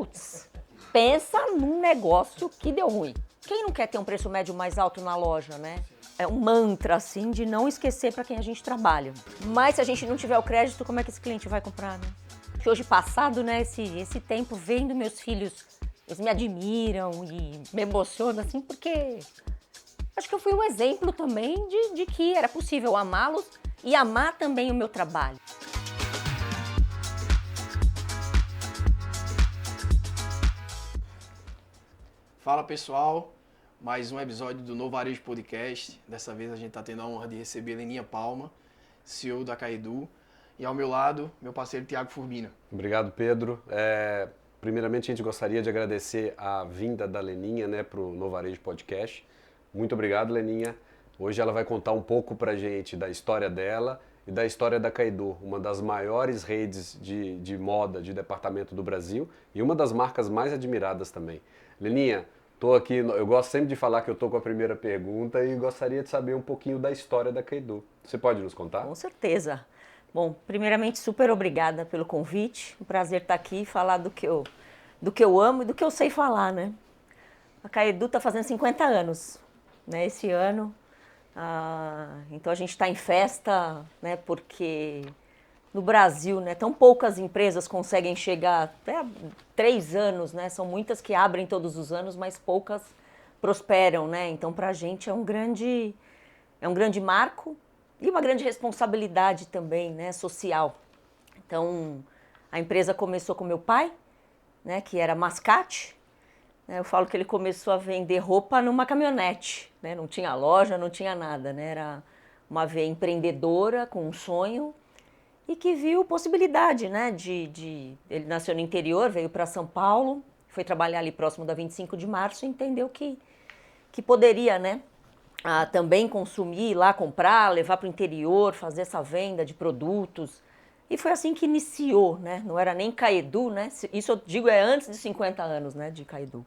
Putz, pensa num negócio que deu ruim. Quem não quer ter um preço médio mais alto na loja, né? É um mantra, assim, de não esquecer para quem a gente trabalha. Mas se a gente não tiver o crédito, como é que esse cliente vai comprar, né? Que hoje passado, né, esse tempo vendo meus filhos, eles me admiram e me emocionam, assim, porque acho que eu fui um exemplo também de que era possível amá-los e amar também o meu trabalho. Fala pessoal, mais um episódio do Novo Varejo Podcast. Dessa vez a gente está tendo a honra de receber a Leninha Palma, CEO da Caidu, e ao meu lado, meu parceiro Thiago Furbina. Obrigado, Pedro. Primeiramente, a gente gostaria de agradecer a vinda da Leninha, né, para o Novo Varejo Podcast. Muito obrigado, Leninha. Hoje ela vai contar um pouco para a gente da história dela e da história da Caidu, uma das maiores redes de moda de departamento do Brasil e uma das marcas mais admiradas também. Leninha, tô aqui, eu gosto sempre de falar que eu tô com a primeira pergunta e gostaria de saber um pouquinho da história da Caidu. Você pode nos contar? Com certeza. Bom, primeiramente, super obrigada pelo convite. Um prazer estar aqui e falar do que eu amo e do que eu sei falar, né? A Caidu está fazendo 50 anos, né, esse ano. Então a gente está em festa, né, porque no Brasil, né, tão poucas empresas conseguem chegar até 3 anos, né? São muitas que abrem todos os anos, mas poucas prosperam, né? Então para a gente é um grande marco e uma grande responsabilidade também, né, social. Então a empresa começou com meu pai, né, que era mascate. Eu falo que ele começou a vender roupa numa caminhonete, né? Não tinha loja, não tinha nada, né? Era uma veia empreendedora com um sonho e que viu possibilidade, né? Ele nasceu no interior, veio para São Paulo, foi trabalhar ali próximo da 25 de março e entendeu que poderia, né? Também consumir, ir lá comprar, levar para o interior, fazer essa venda de produtos. E foi assim que iniciou, né? Não era nem Caidu, né? Isso eu digo é antes de 50 anos, né, de Caidu.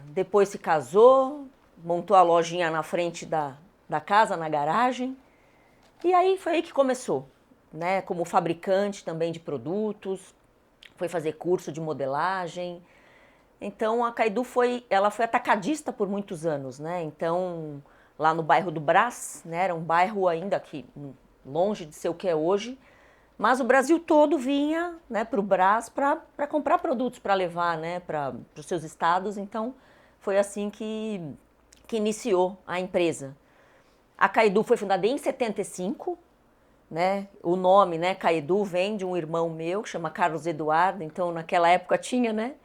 Depois se casou, montou a lojinha na frente da casa, na garagem. E aí foi aí que começou, né? Como fabricante também de produtos, foi fazer curso de modelagem. Então a Caidu ela foi atacadista por muitos anos, né? Então lá no bairro do Brás, né? Era um bairro ainda que longe de ser o que é hoje, mas o Brasil todo vinha, né, para o Brás para comprar produtos para levar, né, para os seus estados. Então foi assim que iniciou a empresa. A Caidu foi fundada em 75, né? O nome, né, Caidu, vem de um irmão meu que chama Carlos Eduardo. Então naquela época tinha, né?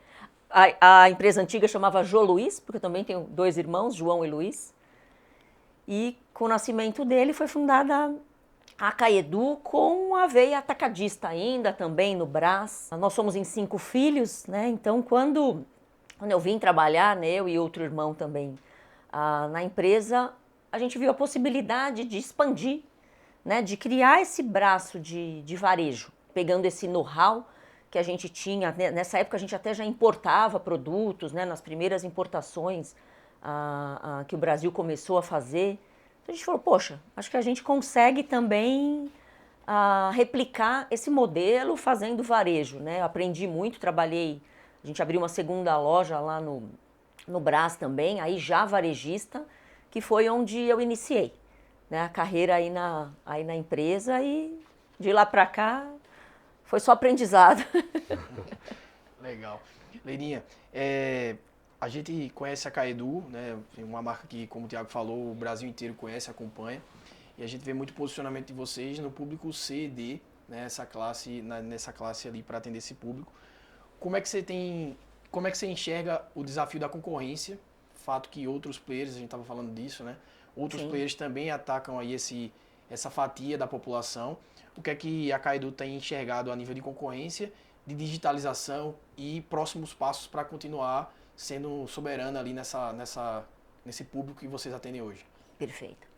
A empresa antiga chamava Jô Luiz, porque eu também tenho 2 irmãos, João e Luiz. E com o nascimento dele foi fundada a Caidu com a veia atacadista ainda, também no Brás. Nós somos em 5 filhos, né? Então quando eu vim trabalhar, né, eu e outro irmão também, na empresa, a gente viu a possibilidade de expandir, né, de criar esse braço de varejo, pegando esse know-how que a gente tinha. Nessa época a gente até já importava produtos, né, nas primeiras importações que o Brasil começou a fazer. Então a gente falou, poxa, acho que a gente consegue também replicar esse modelo fazendo varejo, né? Eu aprendi muito, trabalhei, a gente abriu uma segunda loja lá no Brás também, aí já varejista, que foi onde eu iniciei, né, a carreira aí na empresa, e de lá para cá foi só aprendizado. Legal. Leninha, a gente conhece a Caidu, né, uma marca que, como o Thiago falou, o Brasil inteiro conhece, acompanha, e a gente vê muito posicionamento de vocês no público C e D, né, nessa classe ali para atender esse público. Como é que você enxerga o desafio da concorrência? Fato que outros players, a gente estava falando disso, né? Outros Sim. players também atacam aí essa fatia da população. O que é que a Caidu tem enxergado a nível de concorrência, de digitalização e próximos passos para continuar sendo soberana ali nesse público que vocês atendem hoje? Perfeito.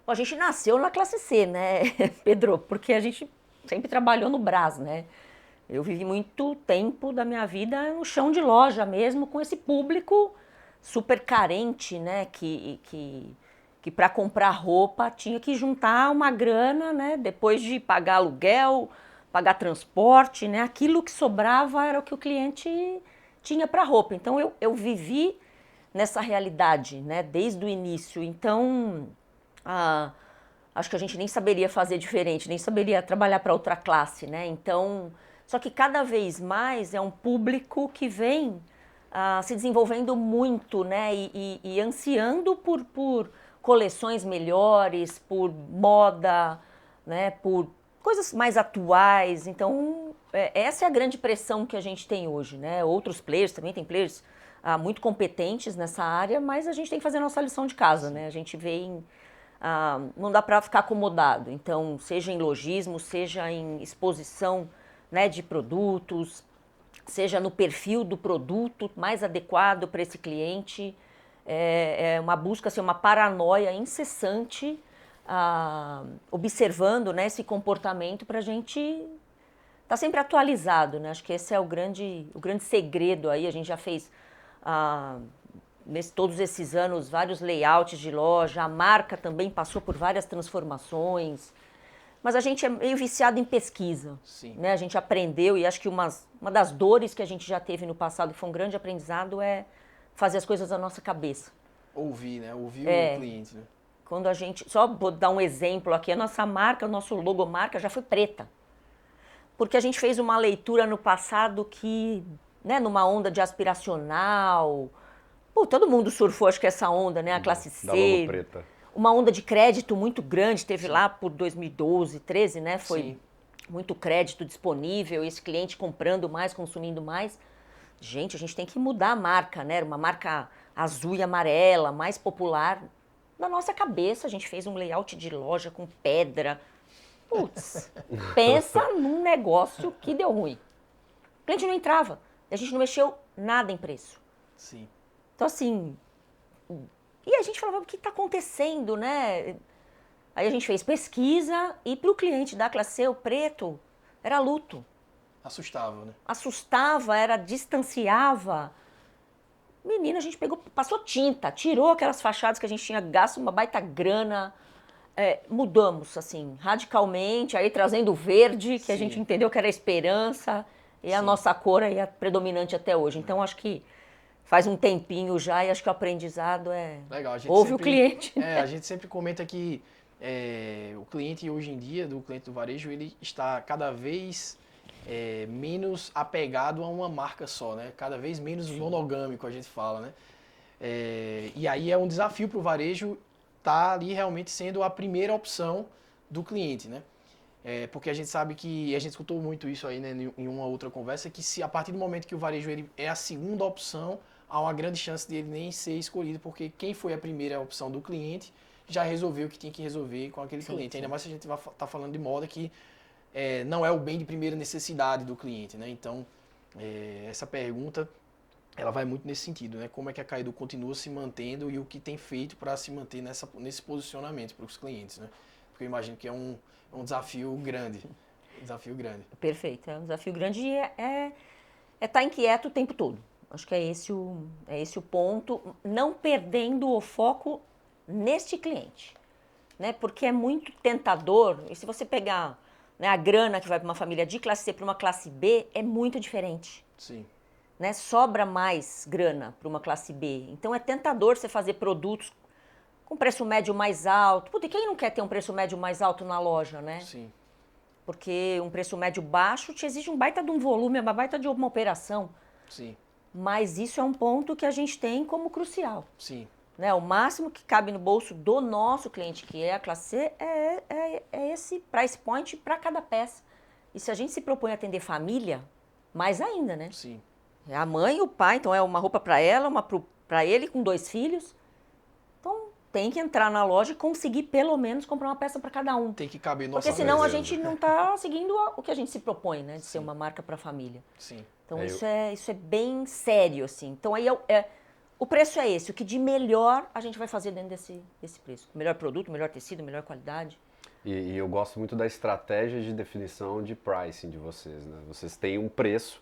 Bom, a gente nasceu na classe C, né, Pedro? Porque a gente sempre trabalhou no Brás, né? Eu vivi muito tempo da minha vida no chão de loja mesmo, com esse público super carente, né? Que para comprar roupa tinha que juntar uma grana, né? Depois de pagar aluguel, pagar transporte, né? Aquilo que sobrava era o que o cliente tinha para roupa. Então eu vivi nessa realidade, né? Desde o início. Então acho que a gente nem saberia fazer diferente, nem saberia trabalhar para outra classe, né? Então, só que cada vez mais é um público que vem se desenvolvendo muito, né? E ansiando por coleções melhores, por moda, né? Por coisas mais atuais. Então, essa é a grande pressão que a gente tem hoje, né? Outros players também, tem players muito competentes nessa área, mas a gente tem que fazer a nossa lição de casa, né? A gente vem... não dá para ficar acomodado. Então, seja em lojismo, seja em exposição, né, de produtos, seja no perfil do produto mais adequado para esse cliente. É uma busca, assim, uma paranoia incessante, observando, né, esse comportamento para a gente estar sempre atualizado, né? Acho que esse é o grande segredo aí. A gente já fez... todos esses anos, vários layouts de loja, a marca também passou por várias transformações, mas a gente é meio viciado em pesquisa, né? A gente aprendeu, e acho que uma das dores que a gente já teve no passado, que foi um grande aprendizado, é fazer as coisas da nossa cabeça. Ouvir, né? Ouvir o cliente, né? Quando a gente, só vou dar um exemplo aqui, a nossa marca, o nosso logomarca já foi preta, porque a gente fez uma leitura no passado que, né, numa onda de aspiracional... todo mundo surfou, acho que essa onda, né? A classe C. Da logo preta. Uma onda de crédito muito grande, teve lá por 2012, 13, né? Foi Sim. muito crédito disponível, esse cliente comprando mais, consumindo mais. Gente, a gente tem que mudar a marca, né? Era uma marca azul e amarela, mais popular. Na nossa cabeça, a gente fez um layout de loja com pedra. Putz, pensa num negócio que deu ruim. O cliente não entrava, a gente não mexeu nada em preço. Sim. Então, assim, e a gente falava, o que está acontecendo, né? Aí a gente fez pesquisa e para o cliente da classe C, o preto, era luto. Assustava, né? Assustava, distanciava. Menina, a gente passou tinta, tirou aquelas fachadas que a gente tinha gasto uma baita grana. Mudamos, assim, radicalmente, aí trazendo o verde, que a gente entendeu que era a esperança, e a nossa cor aí é predominante até hoje. Então, acho que faz um tempinho já e acho que o aprendizado legal, ouve o cliente. A gente sempre comenta que o cliente hoje em dia, do cliente do varejo, ele está cada vez menos apegado a uma marca só, né? Cada vez menos monogâmico, a gente fala, né? E aí é um desafio para o varejo estar ali realmente sendo a primeira opção do cliente, né? Porque a gente sabe que, a gente escutou muito isso aí, né, em uma outra conversa, que se a partir do momento que o varejo ele é a segunda opção, há uma grande chance dele nem ser escolhido, porque quem foi a primeira opção do cliente já resolveu o que tinha que resolver com aquele cliente. Ainda mais se a gente vai estar falando de moda que não é o bem de primeira necessidade do cliente, né? Então, essa pergunta, ela vai muito nesse sentido, né? Como é que a Caedu continua se mantendo e o que tem feito para se manter nesse posicionamento para os clientes, né? Porque eu imagino que é um desafio grande. Perfeito, é um desafio grande e estar inquieto o tempo todo. Acho que é esse o ponto, não perdendo o foco neste cliente, né? Porque é muito tentador, e se você pegar, né, a grana que vai para uma família de classe C para uma classe B, é muito diferente. Sim. Né? Sobra mais grana para uma classe B. Então é tentador você fazer produtos com preço médio mais alto. Puta, e quem não quer ter um preço médio mais alto na loja, né? Sim. Porque um preço médio baixo te exige um baita de um volume, uma baita de uma operação. Sim. Mas isso é um ponto que a gente tem como crucial. Sim. Né? O máximo que cabe no bolso do nosso cliente, que é a classe C, é esse price point para cada peça. E se a gente se propõe a atender família, mais ainda, né? Sim. É a mãe e o pai, então é uma roupa para ela, uma para ele com 2 filhos. Então tem que entrar na loja e conseguir pelo menos comprar uma peça para cada um. Tem que caber nossa. Porque senão a gente não está seguindo o que a gente se propõe, né? De ser uma marca para a família. Sim. Então isso é bem sério, assim. Então aí o preço é esse, o que de melhor a gente vai fazer dentro desse preço. Melhor produto, melhor tecido, melhor qualidade. E eu gosto muito da estratégia de definição de pricing de vocês, né? Vocês têm um preço,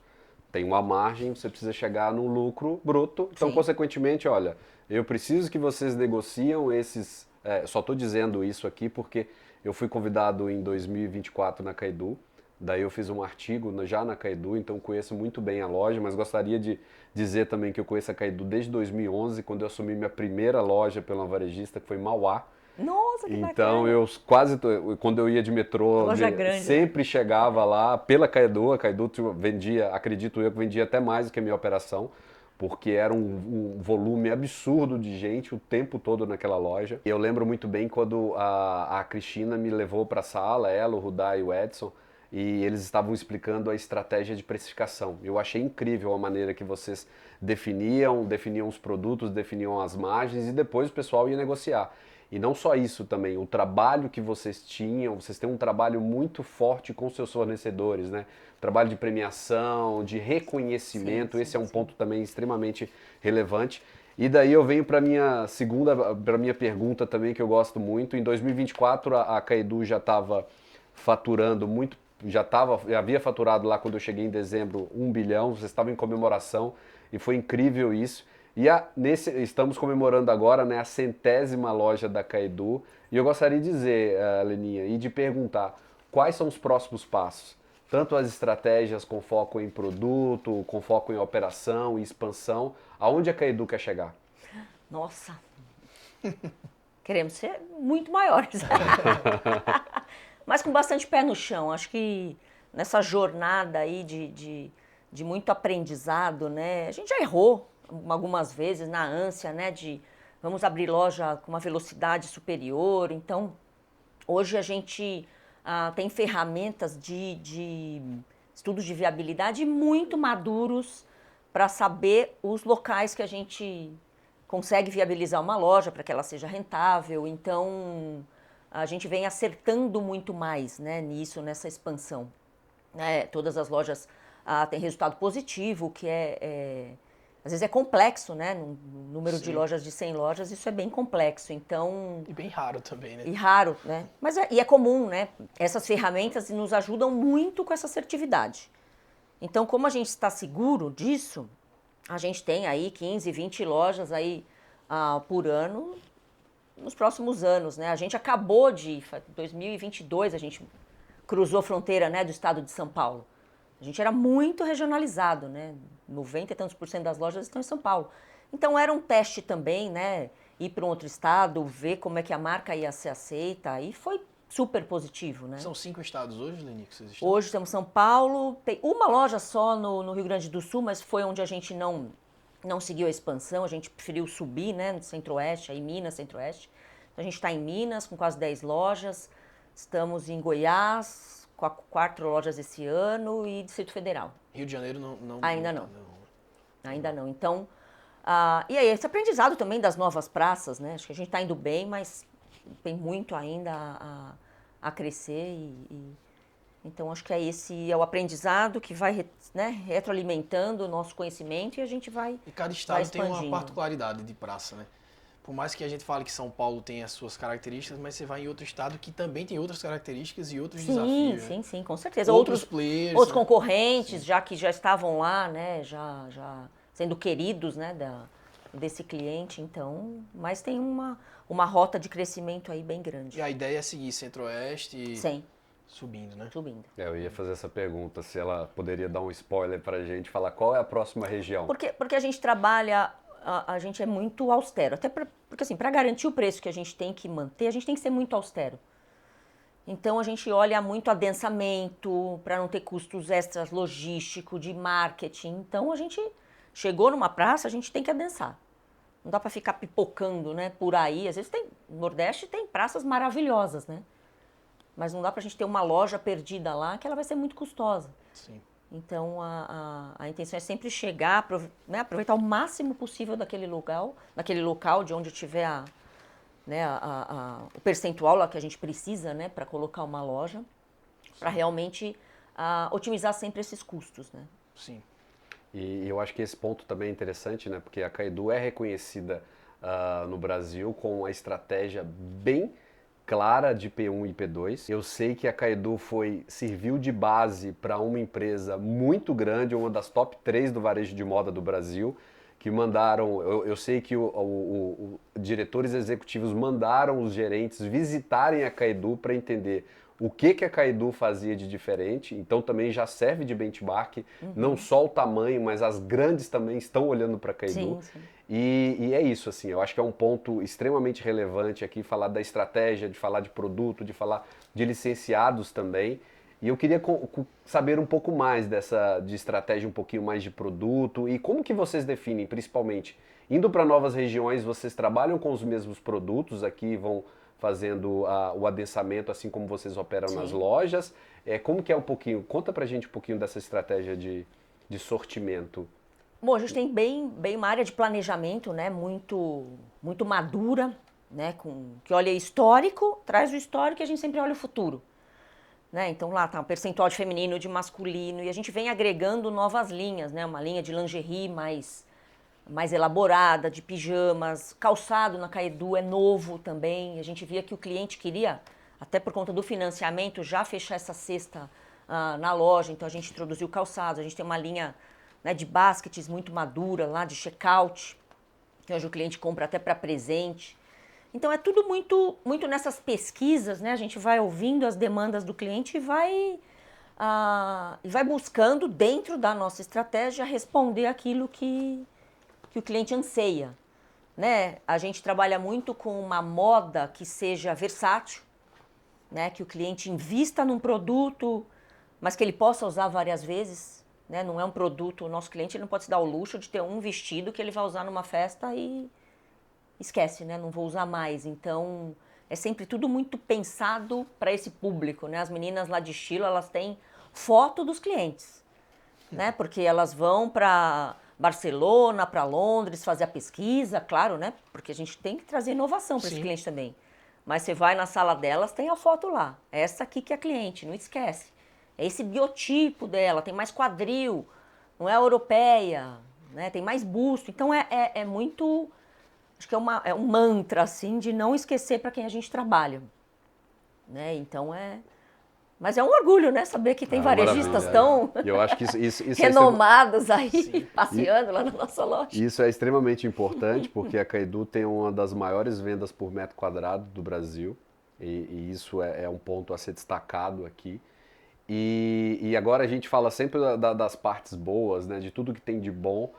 tem uma margem, você precisa chegar num lucro bruto. Então, consequentemente, olha, eu preciso que vocês negociam esses... só estou dizendo isso aqui porque eu fui convidado em 2024 na Caedu Daí eu fiz um artigo já na Caidu, então conheço muito bem a loja, mas gostaria de dizer também que eu conheço a Caidu desde 2011, quando eu assumi minha primeira loja pela varejista, que foi em Mauá. Nossa, que Então bacana. quando eu ia de metrô, Loja grande, sempre chegava lá pela Caidu. A Caidu vendia, acredito eu, que vendia até mais do que a minha operação, porque era um volume absurdo de gente o tempo todo naquela loja. E eu lembro muito bem quando a Cristina me levou para a sala, ela, o Rudá e o Edson, e eles estavam explicando a estratégia de precificação. Eu achei incrível a maneira que vocês definiam os produtos, definiam as margens e depois o pessoal ia negociar. E não só isso também, o trabalho que vocês tinham, vocês têm um trabalho muito forte com seus fornecedores, né? Trabalho de premiação, de reconhecimento, Sim, esse é um sim. ponto também extremamente relevante. E daí eu venho para minha pergunta também, que eu gosto muito. Em 2024 a Caidu já estava faturando muito, já havia faturado lá quando eu cheguei em dezembro 1 bilhão, vocês estavam em comemoração e foi incrível isso. E estamos comemorando agora, né, a 100ª loja da Caidu. E eu gostaria de dizer, Leninha, e de perguntar quais são os próximos passos? Tanto as estratégias com foco em produto, com foco em operação e expansão, aonde a Caidu quer chegar? Nossa, queremos ser muito maiores. Mas com bastante pé no chão. Acho que nessa jornada aí de muito aprendizado, né? A gente já errou algumas vezes na ânsia, né? De vamos abrir loja com uma velocidade superior. Então, hoje a gente tem ferramentas de estudos de viabilidade muito maduros para saber os locais que a gente consegue viabilizar uma loja para que ela seja rentável. Então, a gente vem acertando muito mais, né, nisso, nessa expansão. Todas as lojas têm resultado positivo, que às vezes é complexo, né? No número de Sim. lojas de 100 lojas, isso é bem complexo. Então, E bem raro também, né? e raro, né? Mas é comum, né? Essas ferramentas nos ajudam muito com essa assertividade. Então, como a gente está seguro disso, a gente tem aí 15, 20 lojas aí por ano nos próximos anos, né? A gente acabou 2022, a gente cruzou a fronteira, né, do estado de São Paulo. A gente era muito regionalizado, né? 90 e tantos por cento das lojas estão em São Paulo. Então era um teste também, né? Ir para um outro estado, ver como é que a marca ia ser aceita, e foi super positivo, né? São 5 estados hoje, Leni, que vocês estão? Hoje temos São Paulo, tem uma loja só no Rio Grande do Sul, mas foi onde a gente não seguiu a expansão, a gente preferiu subir, né, no Centro-Oeste, aí Minas, Centro-Oeste. Então a gente está em Minas com quase 10 lojas, estamos em Goiás com 4 lojas esse ano e Distrito Federal. Rio de Janeiro não. Ainda não. Ainda não. Então, e aí esse aprendizado também das novas praças, né? Acho que a gente está indo bem, mas tem muito ainda a crescer então acho que esse é o aprendizado que vai, né, retroalimentando o nosso conhecimento e a gente vai. E cada estado tem uma expandindo. particularidade de praça, né? Por mais que a gente fale que São Paulo tem as suas características, mas você vai em outro estado que também tem outras características e outros desafios. Sim, né? sim, com certeza. Outros players. Outros né? concorrentes, já que já estavam lá, né, já sendo queridos, né, desse cliente, então, mas tem uma rota de crescimento aí bem grande. E a ideia é seguir Centro-Oeste Sim, subindo, né? subindo. Eu ia fazer essa pergunta, se ela poderia dar um spoiler pra gente, falar qual é a próxima região. Porque a gente trabalha, a gente é muito austero, até porque assim, para garantir o preço que a gente tem que manter, a gente tem que ser muito austero. Então a gente olha muito adensamento, para não ter custos extras logístico, de marketing. Então a gente chegou numa praça, a gente tem que adensar. Não dá para ficar pipocando, né, por aí. Às vezes no Nordeste tem praças maravilhosas, né? Mas não dá pra gente ter uma loja perdida lá, que ela vai ser muito custosa. Sim. Então, a intenção é sempre chegar, né, aproveitar o máximo possível daquele local de onde tiver o percentual lá que a gente precisa, né, para colocar uma loja, para realmente otimizar sempre esses custos, né? Sim. E eu acho que esse ponto também é interessante, né? Porque a Caidu é reconhecida no Brasil com a estratégia bem clara de P1 e P2. Eu sei que a Caidu serviu de base para uma empresa muito grande, uma das top 3 do varejo de moda do Brasil, que mandaram, eu sei que diretores executivos mandaram os gerentes visitarem a Caidu para entender o que a Caidu fazia de diferente, então também já serve de benchmark, não só o tamanho, mas as grandes também estão olhando para a Caidu. Sim. E é isso, assim, eu acho que é um ponto extremamente relevante aqui, falar da estratégia, de falar de produto, de falar de licenciados também. E eu queria saber um pouco mais de estratégia, um pouquinho mais de produto e como que vocês definem, principalmente, indo para novas regiões, vocês trabalham com os mesmos produtos aqui, vão fazendo o adensamento, assim como vocês operam nas lojas. Como que é um pouquinho, conta pra gente um pouquinho dessa estratégia de sortimento. Bom, a gente tem bem uma área de planejamento, né, muito madura, né, que olha histórico, traz o histórico e a gente sempre olha o futuro. Né? Então lá tá um percentual de feminino, de masculino, e a gente vem agregando novas linhas, né? Uma linha de lingerie mais elaborada, de pijamas, calçado na Caidu é novo também. A gente via que o cliente queria, até por conta do financiamento, já fechar essa cesta na loja, então a gente introduziu calçados. A gente tem uma linha, né, de baskets muito madura lá, de checkout, que hoje o cliente compra até para presente. Então é tudo muito nessas pesquisas, né? A gente vai ouvindo as demandas do cliente e vai buscando dentro da nossa estratégia responder aquilo que o cliente anseia, né? A gente trabalha muito com uma moda que seja versátil, né? Que o cliente invista num produto, mas que ele possa usar várias vezes, né? Não é um produto, o nosso cliente ele não pode se dar o luxo de ter um vestido que ele vai usar numa festa e esquece, né? Não vou usar mais. Então, é sempre tudo muito pensado para esse público, né? As meninas lá de estilo, elas têm foto dos clientes, né? Porque elas vão para Barcelona, para Londres fazer a pesquisa, claro, né? Porque a gente tem que trazer inovação para esse cliente também. Mas você vai na sala delas, tem a foto lá. Essa aqui que é a cliente, não esquece. É esse biotipo dela, tem mais quadril, não é europeia, né? Tem mais busto. Então, é muito... Acho que é um mantra, assim, de não esquecer para quem a gente trabalha. Né? Então Mas é um orgulho, né? Saber que tem varejistas tão eu acho que isso renomados aí, passeando lá na nossa loja. Isso é extremamente importante, porque a Caidu tem uma das maiores vendas por metro quadrado do Brasil. E isso é um ponto a ser destacado aqui. E agora a gente fala sempre das partes boas, né? De tudo que tem de bom.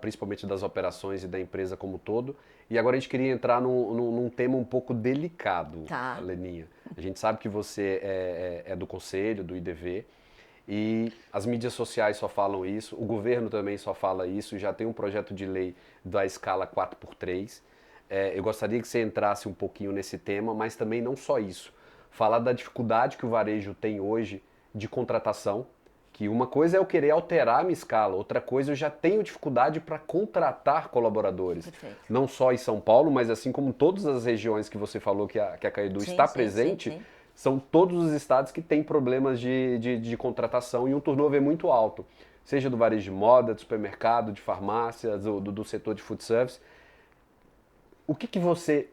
Principalmente das operações e da empresa como um todo. E agora a gente queria entrar num tema um pouco delicado, Leninha. A gente sabe que você é do conselho, do IDV, e as mídias sociais só falam isso, o governo também só fala isso, já tem um projeto de lei da escala 4x3. Eu gostaria que você entrasse um pouquinho nesse tema, mas também não só isso. Falar da dificuldade que o varejo tem hoje de contratação, que uma coisa é eu querer alterar a minha escala, outra coisa eu já tenho dificuldade para contratar colaboradores. Perfeito. Não só em São Paulo, mas assim como todas as regiões que você falou que a Caidu está presente, sim. São todos os estados que têm problemas de contratação e um turnover muito alto. Seja do varejo de moda, de supermercado, de farmácias, do setor de food service. O que você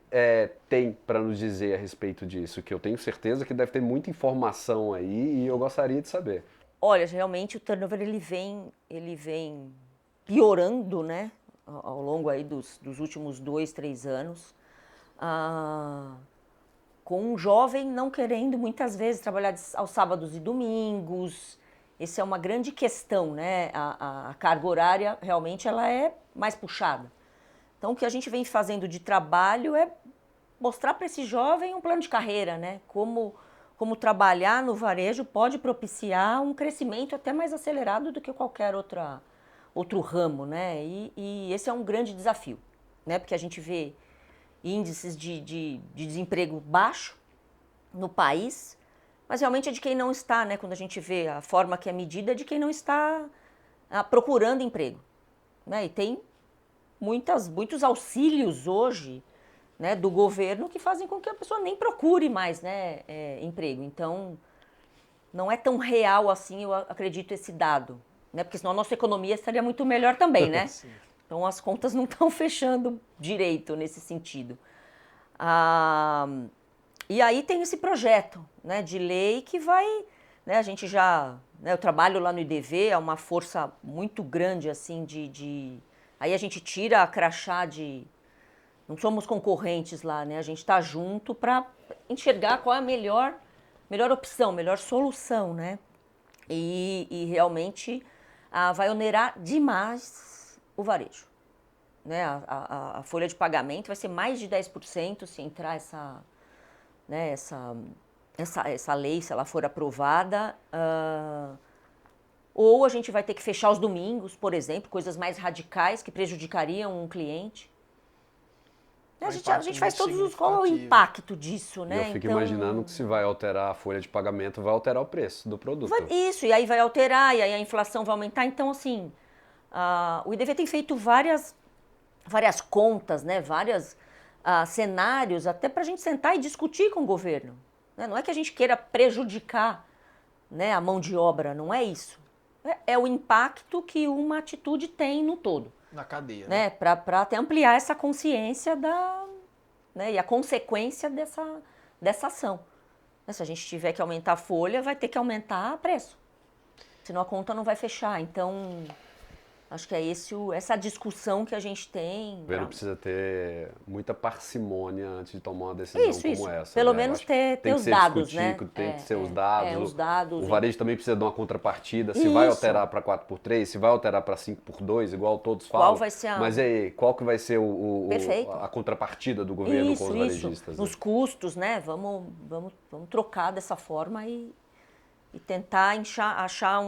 tem para nos dizer a respeito disso? Que eu tenho certeza que deve ter muita informação aí e eu gostaria de saber. Olha, realmente o turnover ele vem piorando, né, ao longo aí dos últimos 2, 3 anos, com um jovem não querendo muitas vezes trabalhar aos sábados e domingos. Essa é uma grande questão, né? A carga horária realmente ela é mais puxada. Então o que a gente vem fazendo de trabalho é mostrar para esse jovem um plano de carreira, né? Como trabalhar no varejo pode propiciar um crescimento até mais acelerado do que qualquer outro ramo, né? E esse é um grande desafio, né? Porque a gente vê índices de desemprego baixo no país, mas realmente é de quem não está, né? Quando a gente vê a forma que é medida, é de quem não está procurando emprego, né? E tem muitos auxílios hoje, né, do governo que fazem com que a pessoa nem procure mais, né, emprego. Então, não é tão real assim, eu acredito, esse dado, né, porque senão a nossa economia estaria muito melhor também, né? Então, as contas não estão fechando direito nesse sentido. E aí tem esse projeto, né, de lei que vai, né, a gente já, né, eu trabalho lá no IDV, é uma força muito grande, assim, aí a gente tira a crachá não somos concorrentes lá, né? A gente está junto para enxergar qual é a melhor melhor opção, melhor solução, né? E realmente vai onerar demais o varejo. Né? A folha de pagamento vai ser mais de 10% se entrar essa lei, se ela for aprovada. Ou a gente vai ter que fechar os domingos, por exemplo, coisas mais radicais que prejudicariam um cliente. A gente faz todos os... Qual é o impacto disso, né? Eu fico imaginando que se vai alterar a folha de pagamento, vai alterar o preço do produto. Isso, e aí vai alterar, e aí a inflação vai aumentar. Então, assim, o IDV tem feito várias contas, né? Vários cenários, até para a gente sentar e discutir com o governo. Né? Não é que a gente queira prejudicar, né, a mão de obra, não é isso. É o impacto que uma atitude tem no todo. Na cadeia. Né? Para até ampliar essa consciência né? E a consequência dessa ação. Se a gente tiver que aumentar a folha, vai ter que aumentar o preço. Senão a conta não vai fechar. Então, acho que é essa discussão que a gente tem. O governo precisa ter muita parcimônia antes de tomar uma decisão como essa. Pelo menos ter os dados, né? Tem que ser os dados. Os dados. O varejo também precisa de uma contrapartida. Se vai alterar para 4x3, se vai alterar para 5x2, igual todos falam. Qual vai ser Mas aí, qual que vai ser a contrapartida do governo com os varejistas? Nos custos, né? Vamos trocar dessa forma e tentar achar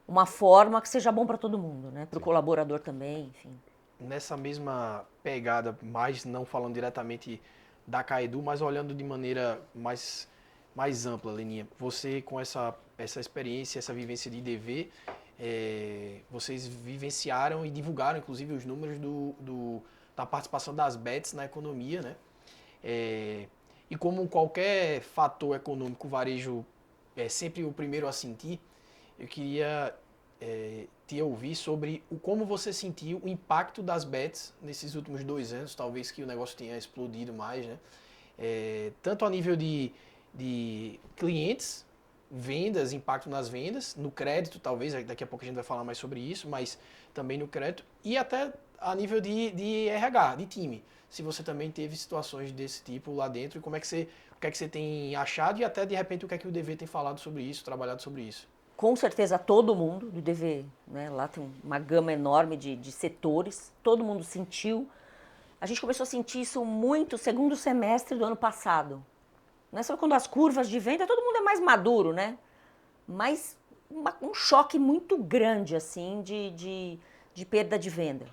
uma forma que seja bom para todo mundo, né? Para o colaborador também, enfim. Nessa mesma pegada, mas não falando diretamente da Caedu, mas olhando de maneira mais ampla, Leninha, você com essa experiência, essa vivência de IDV, vocês vivenciaram e divulgaram, inclusive, os números da participação das bets na economia, né? E como qualquer fator econômico, o varejo é sempre o primeiro a sentir. Eu queria te ouvir sobre como você sentiu o impacto das bets nesses últimos 2 anos, talvez que o negócio tenha explodido mais, né? Tanto a nível de clientes, vendas, impacto nas vendas, no crédito talvez, daqui a pouco a gente vai falar mais sobre isso, mas também no crédito, e até a nível de RH, de time. Se você também teve situações desse tipo lá dentro, e o que é que você tem achado e até de repente o que é que o IDV tem falado sobre isso, trabalhado sobre isso. Com certeza todo mundo do IDV, né? Lá tem uma gama enorme de setores, todo mundo sentiu. A gente começou a sentir isso muito no segundo semestre do ano passado. Né? Só quando as curvas de venda, todo mundo é mais maduro, né? Mas um choque muito grande, assim, de perda de venda.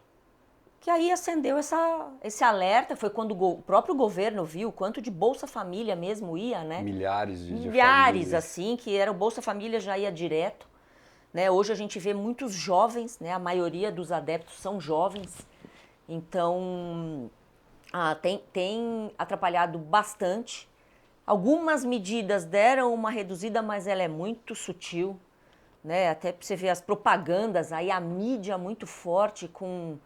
Que aí acendeu esse alerta, foi quando o próprio governo viu o quanto de Bolsa Família mesmo ia, né? Milhares de famílias, assim, que era o Bolsa Família já ia direto. Né? Hoje a gente vê muitos jovens, né? A maioria dos adeptos são jovens. Então, tem atrapalhado bastante. Algumas medidas deram uma reduzida, mas ela é muito sutil. Né? Até para você ver as propagandas, aí a mídia muito forte com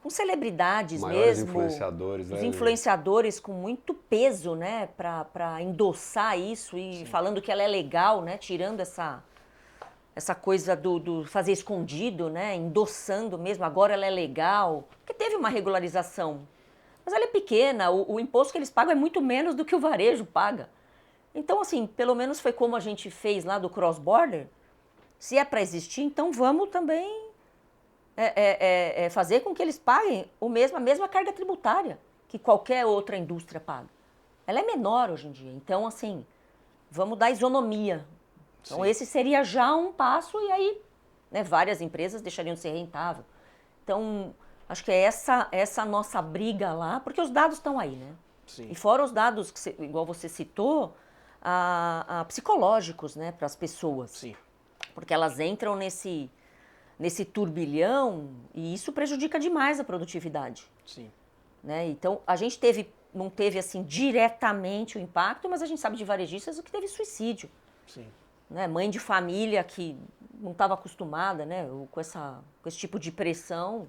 celebridades maiores mesmo, influenciadores, os influenciadores com muito peso, né, para endossar isso e Sim. falando que ela é legal, né, tirando essa coisa do fazer escondido, né, endossando mesmo, agora ela é legal, porque teve uma regularização, mas ela é pequena, o imposto que eles pagam é muito menos do que o varejo paga. Então, assim, pelo menos foi como a gente fez lá do cross-border, se é para existir, então vamos também fazer com que eles paguem a mesma carga tributária que qualquer outra indústria paga. Ela é menor hoje em dia, então assim, vamos dar isonomia. Então Sim. esse seria já um passo e aí, né, várias empresas deixariam de ser rentável. Então, acho que é essa nossa briga lá, porque os dados estão aí, né? Sim. E fora os dados, igual você citou, psicológicos, né, para as pessoas. Sim. Porque elas entram nesse turbilhão e isso prejudica demais a produtividade. Sim. Né? Então, a gente não teve assim diretamente o impacto, mas a gente sabe de varejistas que teve suicídio. Sim. Né? Mãe de família que não estava acostumada, né, com esse tipo de pressão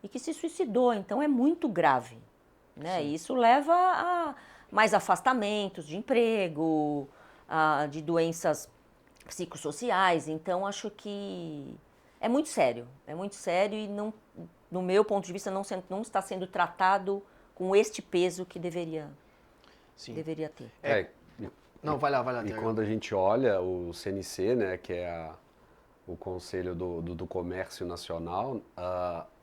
e que se suicidou. Então, é muito grave. Né? E isso leva a mais afastamentos de emprego, de doenças psicossociais. Então, acho que é muito sério e não, no meu ponto de vista não está sendo tratado com este peso que deveria ter. Não, vai lá, E Thiago. quando a gente olha o CNC, né, que é o Conselho do Comércio Nacional,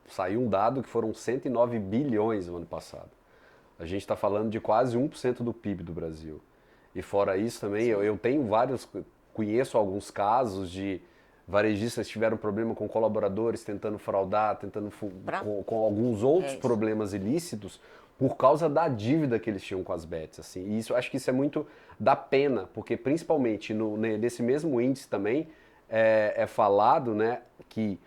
saiu um dado que foram 109 bilhões no ano passado. A gente está falando de quase 1% do PIB do Brasil. E fora isso também, eu tenho conheço alguns casos de varejistas que tiveram problema com colaboradores tentando fraudar, com alguns outros problemas ilícitos por causa da dívida que eles tinham com as bets. Assim. E isso, acho que isso é muito da pena, porque principalmente nesse mesmo índice também é falado, né, que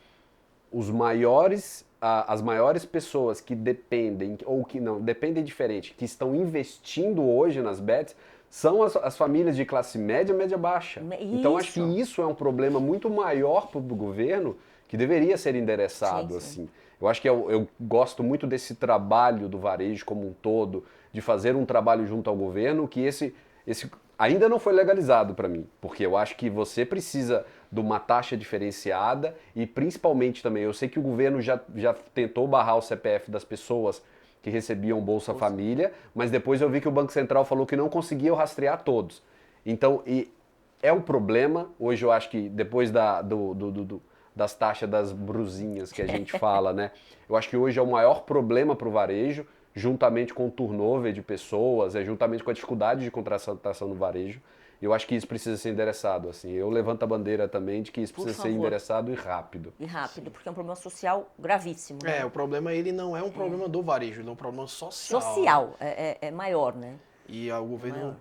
as maiores pessoas que dependem, ou que não, dependem diferente, que estão investindo hoje nas bets, são as famílias de classe média, média baixa. Então acho que isso é um problema muito maior para o governo que deveria ser endereçado. Sim. Assim. Eu acho que eu gosto muito desse trabalho do varejo como um todo, de fazer um trabalho junto ao governo, que esse ainda não foi legalizado para mim, porque eu acho que você precisa de uma taxa diferenciada e principalmente também, eu sei que o governo já tentou barrar o CPF das pessoas que recebiam Bolsa Família, mas depois eu vi que o Banco Central falou que não conseguia rastrear todos. Então, é um problema, hoje eu acho que depois das taxas das brusinhas que a gente fala, né? Eu acho que hoje é o maior problema para o varejo, juntamente com o turnover de pessoas, juntamente com a dificuldade de contratação no varejo. Eu acho que isso precisa ser endereçado. Assim. Eu levanto a bandeira também de que isso precisa ser endereçado e rápido. E rápido, porque é um problema social gravíssimo. Né? O problema ele não é um problema do varejo, ele é um problema social. Social, é maior, né? E o governo,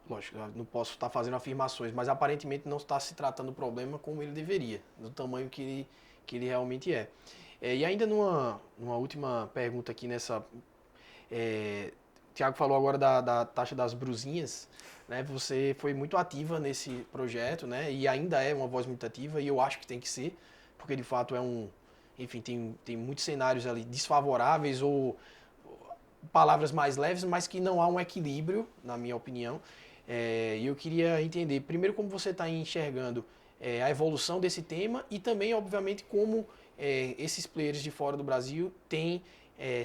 lógico, eu não posso estar fazendo afirmações, mas aparentemente não está se tratando do problema como ele deveria, do tamanho que ele realmente é. E ainda numa última pergunta aqui nessa... o Thiago falou agora da taxa das brusinhas, né? Você foi muito ativa nesse projeto, né? E ainda é uma voz muito ativa, e eu acho que tem que ser, porque de fato enfim, tem muitos cenários ali desfavoráveis ou palavras mais leves, mas que não há um equilíbrio, na minha opinião. E eu queria entender, primeiro, como você está enxergando a evolução desse tema e também, obviamente, como esses players de fora do Brasil têm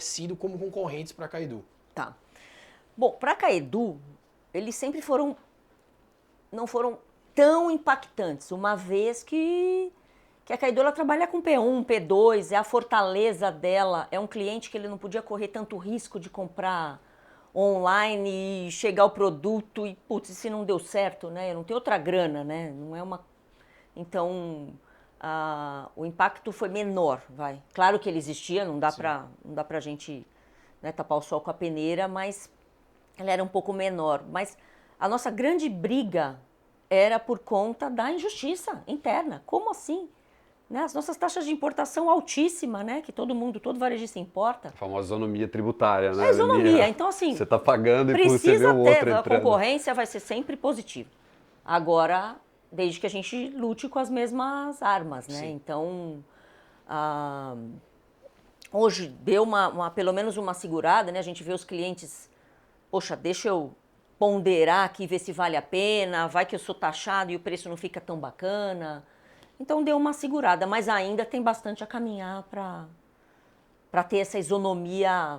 sido como concorrentes para a Caedu. Tá. Bom, para a Caedu, eles sempre não foram tão impactantes, uma vez que a Caedu ela trabalha com P1, P2, é a fortaleza dela, é um cliente que ele não podia correr tanto risco de comprar online e chegar o produto e, putz, se não deu certo, né? Não tem outra grana, né? Não é uma... Então, o impacto foi menor, vai. Claro que ele existia, não dá pra gente, né, tapar o sol com a peneira, mas ela era um pouco menor. Mas a nossa grande briga era por conta da injustiça interna. Como assim? Né? As nossas taxas de importação altíssimas, né? Que todo varejista importa. A famosa isonomia tributária, né? A isonomia. Então, assim, você está pagando e você vê o outro entrando. A concorrência vai ser sempre positiva. Agora, desde que a gente lute com as mesmas armas, né? Sim. Então, hoje deu pelo menos uma segurada, né? A gente vê os clientes, poxa, deixa eu ponderar aqui, ver se vale a pena, vai que eu sou taxado e o preço não fica tão bacana. Então deu uma segurada, mas ainda tem bastante a caminhar para ter essa isonomia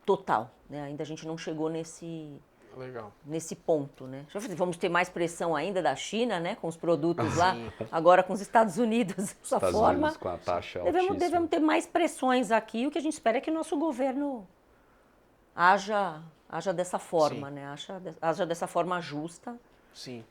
total, né? Ainda a gente não chegou nesse ponto, né? Vamos ter mais pressão ainda da China, né? Com os produtos lá, agora com os Estados Unidos, dessa forma. Unidos com a taxa devemos ter mais pressões aqui. O que a gente espera é que o nosso governo haja dessa forma, né? Haja dessa forma justa. Sim.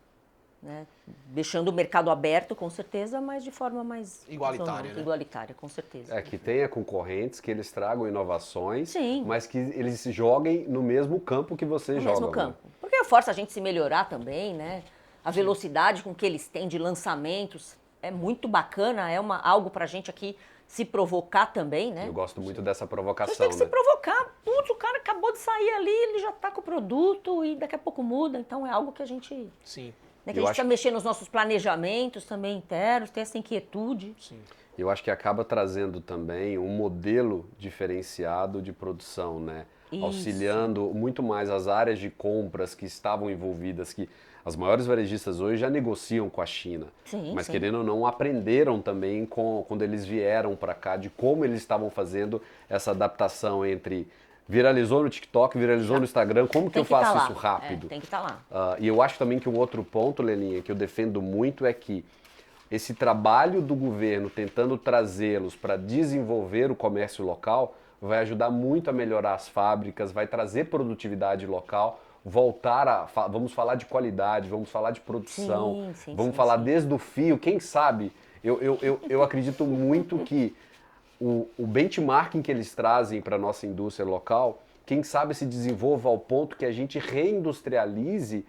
Né? Deixando o mercado aberto, com certeza, mas de forma mais igualitária, né? Igualitária, com certeza. Que tenha concorrentes, que eles tragam inovações, sim, mas que eles joguem no mesmo campo que você joga. No mesmo campo. Né? Porque força a gente se melhorar também, né? A velocidade com que eles têm de lançamentos é muito bacana, é algo pra gente aqui se provocar também, né? Eu gosto muito dessa provocação. A gente tem que se provocar. Putz, o cara acabou de sair ali, ele já tá com o produto e daqui a pouco muda. Então é algo que a gente... Sim. Né, que a gente precisa mexer nos nossos planejamentos também internos, ter essa inquietude. Sim. Eu acho que acaba trazendo também um modelo diferenciado de produção, né? Isso. Auxiliando muito mais as áreas de compras que estavam envolvidas, que as maiores varejistas hoje já negociam com a China. Sim, mas querendo ou não, aprenderam também quando eles vieram para cá de como eles estavam fazendo essa adaptação entre Viralizou no TikTok, viralizou no Instagram, como que eu faço isso rápido? Tem que estar lá. E eu acho também que um outro ponto, Leninha, que eu defendo muito é que esse trabalho do governo tentando trazê-los para desenvolver o comércio local vai ajudar muito a melhorar as fábricas, vai trazer produtividade local, vamos falar de qualidade, vamos falar de produção, vamos falar desde o fio, quem sabe, eu acredito muito que o benchmarking que eles trazem para a nossa indústria local, quem sabe se desenvolva ao ponto que a gente reindustrialize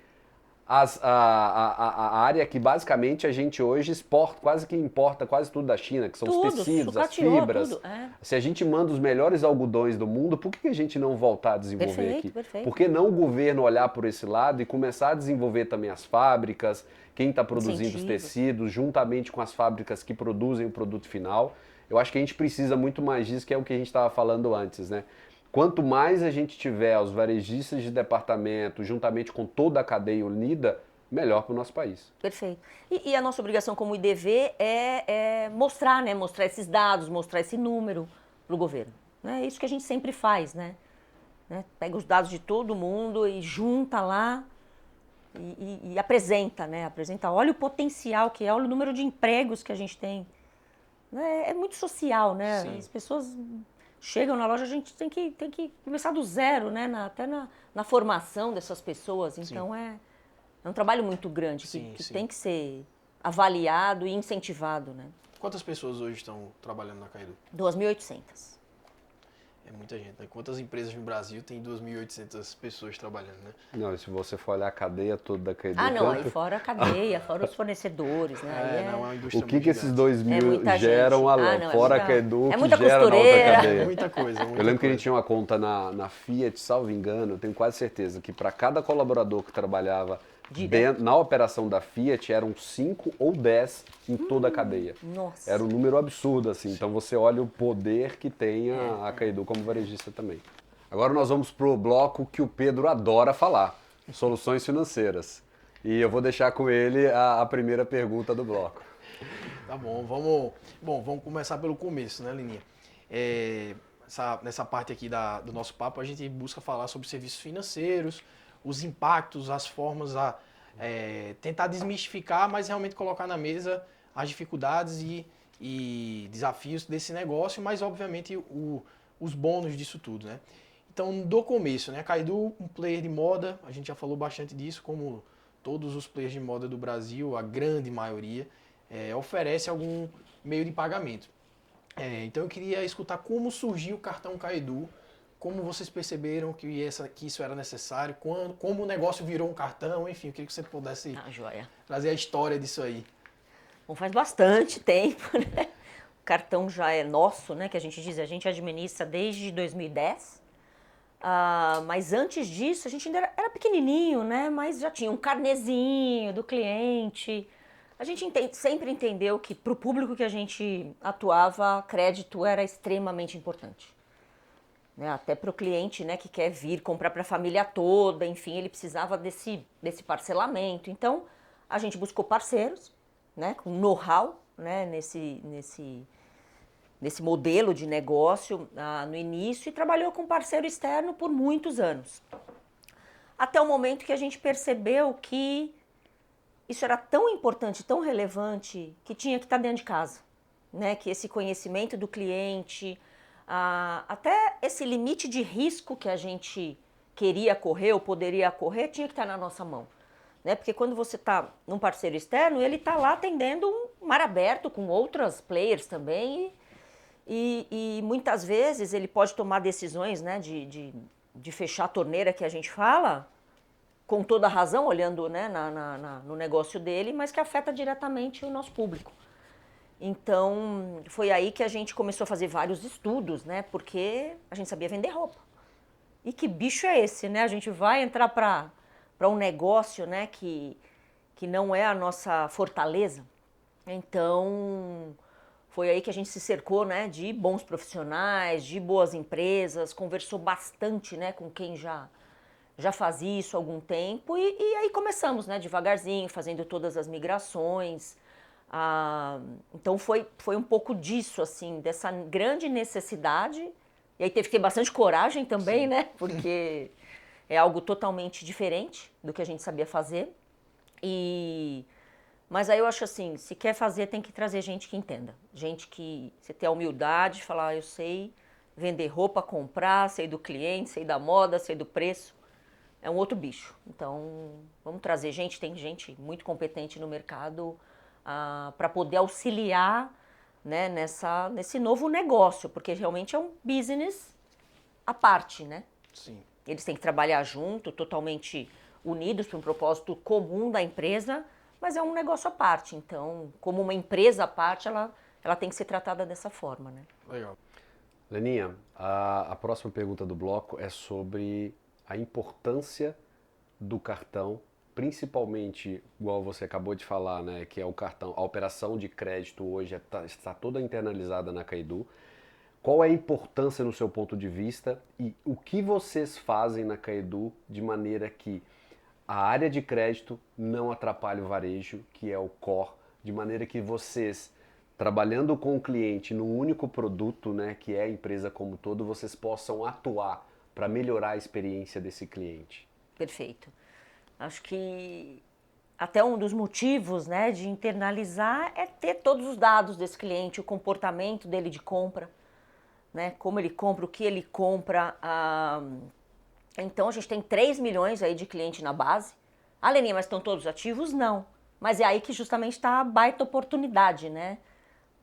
a área que basicamente a gente hoje exporta, quase que importa quase tudo da China, que são os tecidos, as fibras. Se a gente manda os melhores algodões do mundo, por que a gente não voltar a desenvolver aqui? Por que não o governo olhar por esse lado e começar a desenvolver também as fábricas, quem está produzindo os tecidos, juntamente com as fábricas que produzem o produto final? Eu acho que a gente precisa muito mais disso, que é o que a gente estava falando antes, né? Quanto mais a gente tiver os varejistas de departamento, juntamente com toda a cadeia unida, melhor para o nosso país. Perfeito. E a nossa obrigação como IDV é mostrar, né? Mostrar esses dados, mostrar esse número para o governo. É isso que a gente sempre faz, né? Pega os dados de todo mundo e junta lá e apresenta, né? Apresenta, olha o potencial que é, olha o número de empregos que a gente tem. É muito social, né? Sim. As pessoas chegam na loja, a gente tem que começar do zero, né? Até na formação dessas pessoas. Então é um trabalho muito grande que tem que ser avaliado e incentivado, né? Quantas pessoas hoje estão trabalhando na Caidu? 2.800. É muita gente, né? Quantas empresas no Brasil tem 2.800 pessoas trabalhando, né? Não, e se você for olhar a cadeia toda da Caidu... Não, aí fora a cadeia, fora os fornecedores, né? Não, é uma indústria o que esses 2.000 geram, Alan? Fora a Caidu, é muita que gera na outra costureira. cadeia. É muita coisa. Eu lembro que a gente tinha uma conta na Fiat, salvo engano, eu tenho quase certeza que para cada colaborador que trabalhava na operação da Fiat, eram 5 ou 10 em toda a cadeia. Nossa. Era um número absurdo, assim. Então você olha o poder que tem a Caidu como varejista também. Agora nós vamos para o bloco que o Pedro adora falar, soluções financeiras. E eu vou deixar com ele a primeira pergunta do bloco. Tá bom, vamos começar pelo começo, né, Lininha? Nessa parte aqui do nosso papo, a gente busca falar sobre serviços financeiros, os impactos, as formas, tentar desmistificar, mas realmente colocar na mesa as dificuldades e desafios desse negócio, mas obviamente os bônus disso tudo, né? Então, do começo, né? A Caidu, um player de moda, a gente já falou bastante disso, como todos os players de moda do Brasil, a grande maioria, oferece algum meio de pagamento. Então, eu queria escutar como surgiu o cartão Caidu, como vocês perceberam que isso era necessário, como o negócio virou um cartão, enfim, eu queria que você pudesse trazer a história disso aí. Bom, faz bastante tempo, né? O cartão já é nosso, né? Que a gente administra desde 2010. Mas antes disso, a gente ainda era pequenininho, né? Mas já tinha um carnezinho do cliente. A gente sempre entendeu que para o público que a gente atuava, crédito era extremamente importante. Né, até para o cliente, né, que quer vir comprar para a família toda, enfim, ele precisava desse parcelamento. Então, a gente buscou parceiros, né, com know-how, né, nesse modelo de negócio no início e trabalhou com parceiro externo por muitos anos. Até o momento que a gente percebeu que isso era tão importante, tão relevante, que tinha que estar dentro de casa. Né, que esse conhecimento do cliente... até esse limite de risco que a gente queria correr ou poderia correr tinha que estar na nossa mão, né? Porque quando você está num parceiro externo, ele está lá atendendo um mar aberto com outras players também e muitas vezes ele pode tomar decisões, né, de fechar a torneira que a gente fala, com toda a razão, olhando, né, no negócio dele, mas que afeta diretamente o nosso público. Então, foi aí que a gente começou a fazer vários estudos, né? Porque a gente sabia vender roupa. E que bicho é esse, né? A gente vai entrar para um negócio, né, que não é a nossa fortaleza. Então, foi aí que a gente se cercou, né, de bons profissionais, de boas empresas, conversou bastante, né, com quem já fazia isso há algum tempo. E aí começamos, né, devagarzinho, fazendo todas as migrações. Então foi um pouco disso, assim, dessa grande necessidade E aí teve que ter bastante coragem também, né? Porque é algo totalmente diferente do que a gente sabia fazer. Mas aí eu acho assim, se quer fazer, tem que trazer gente que entenda. Gente que você tem a humildade de falar, eu sei vender roupa, comprar, sei do cliente, sei da moda, sei do preço. É um outro bicho. Então, vamos trazer gente, tem gente muito competente no mercado para poder auxiliar, né, nesse novo negócio, porque realmente é um business à parte, né? Sim. Eles têm que trabalhar junto, totalmente unidos para um propósito comum da empresa, mas é um negócio à parte. Então, como uma empresa à parte, ela tem que ser tratada dessa forma, né? Legal. Leninha, a próxima pergunta do bloco é sobre a importância do cartão, principalmente, igual você acabou de falar, né, que é o cartão, a operação de crédito hoje está toda internalizada na Caidu. Qual é a importância no seu ponto de vista e o que vocês fazem na Caidu de maneira que a área de crédito não atrapalhe o varejo, que é o core, de maneira que vocês, trabalhando com o cliente num único produto, né, que é a empresa como um todo, vocês possam atuar para melhorar a experiência desse cliente? Perfeito. Acho que até um dos motivos, né, de internalizar é ter todos os dados desse cliente, o comportamento dele de compra, né, como ele compra, o que ele compra. Então a gente tem 3 milhões aí de cliente na base. Ah, Leninha, mas estão todos ativos? Não. Mas é aí que justamente está a baita oportunidade, né?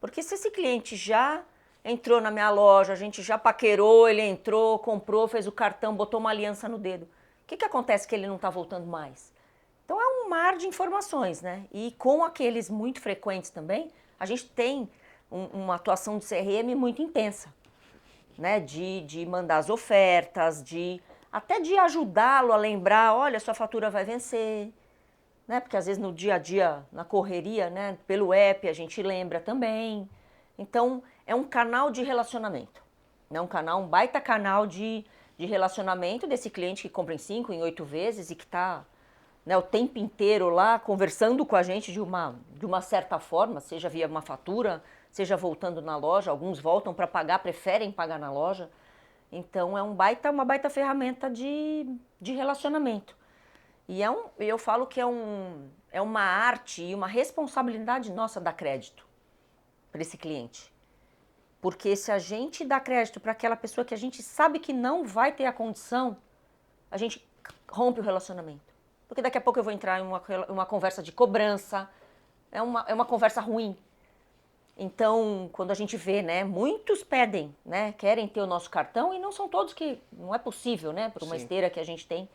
Porque se esse cliente já entrou na minha loja, a gente já paquerou, ele entrou, comprou, fez o cartão, botou uma aliança no dedo. O que acontece que ele não está voltando mais? Então é um mar de informações, né? E com aqueles muito frequentes também, a gente tem uma atuação de CRM muito intensa, né? De mandar as ofertas, até de ajudá-lo a lembrar, olha, sua fatura vai vencer, né? Porque às vezes no dia a dia, na correria, né? Pelo app a gente lembra também. Então é um canal de relacionamento, né? Um baita canal de relacionamento desse cliente que compra em 5, em 8 vezes e que está, né, o tempo inteiro lá conversando com a gente de uma certa forma, seja via uma fatura, seja voltando na loja. Alguns voltam para pagar, preferem pagar na loja. Então é uma baita ferramenta de relacionamento. E eu falo que é uma arte e uma responsabilidade nossa dar crédito para esse cliente. Porque se a gente dá crédito para aquela pessoa que a gente sabe que não vai ter a condição, a gente rompe o relacionamento. Porque daqui a pouco eu vou entrar em uma conversa de cobrança, é uma conversa ruim. Então, quando a gente vê, né, muitos pedem, né, querem ter o nosso cartão e não são todos não é possível, né, por uma esteira que a gente tem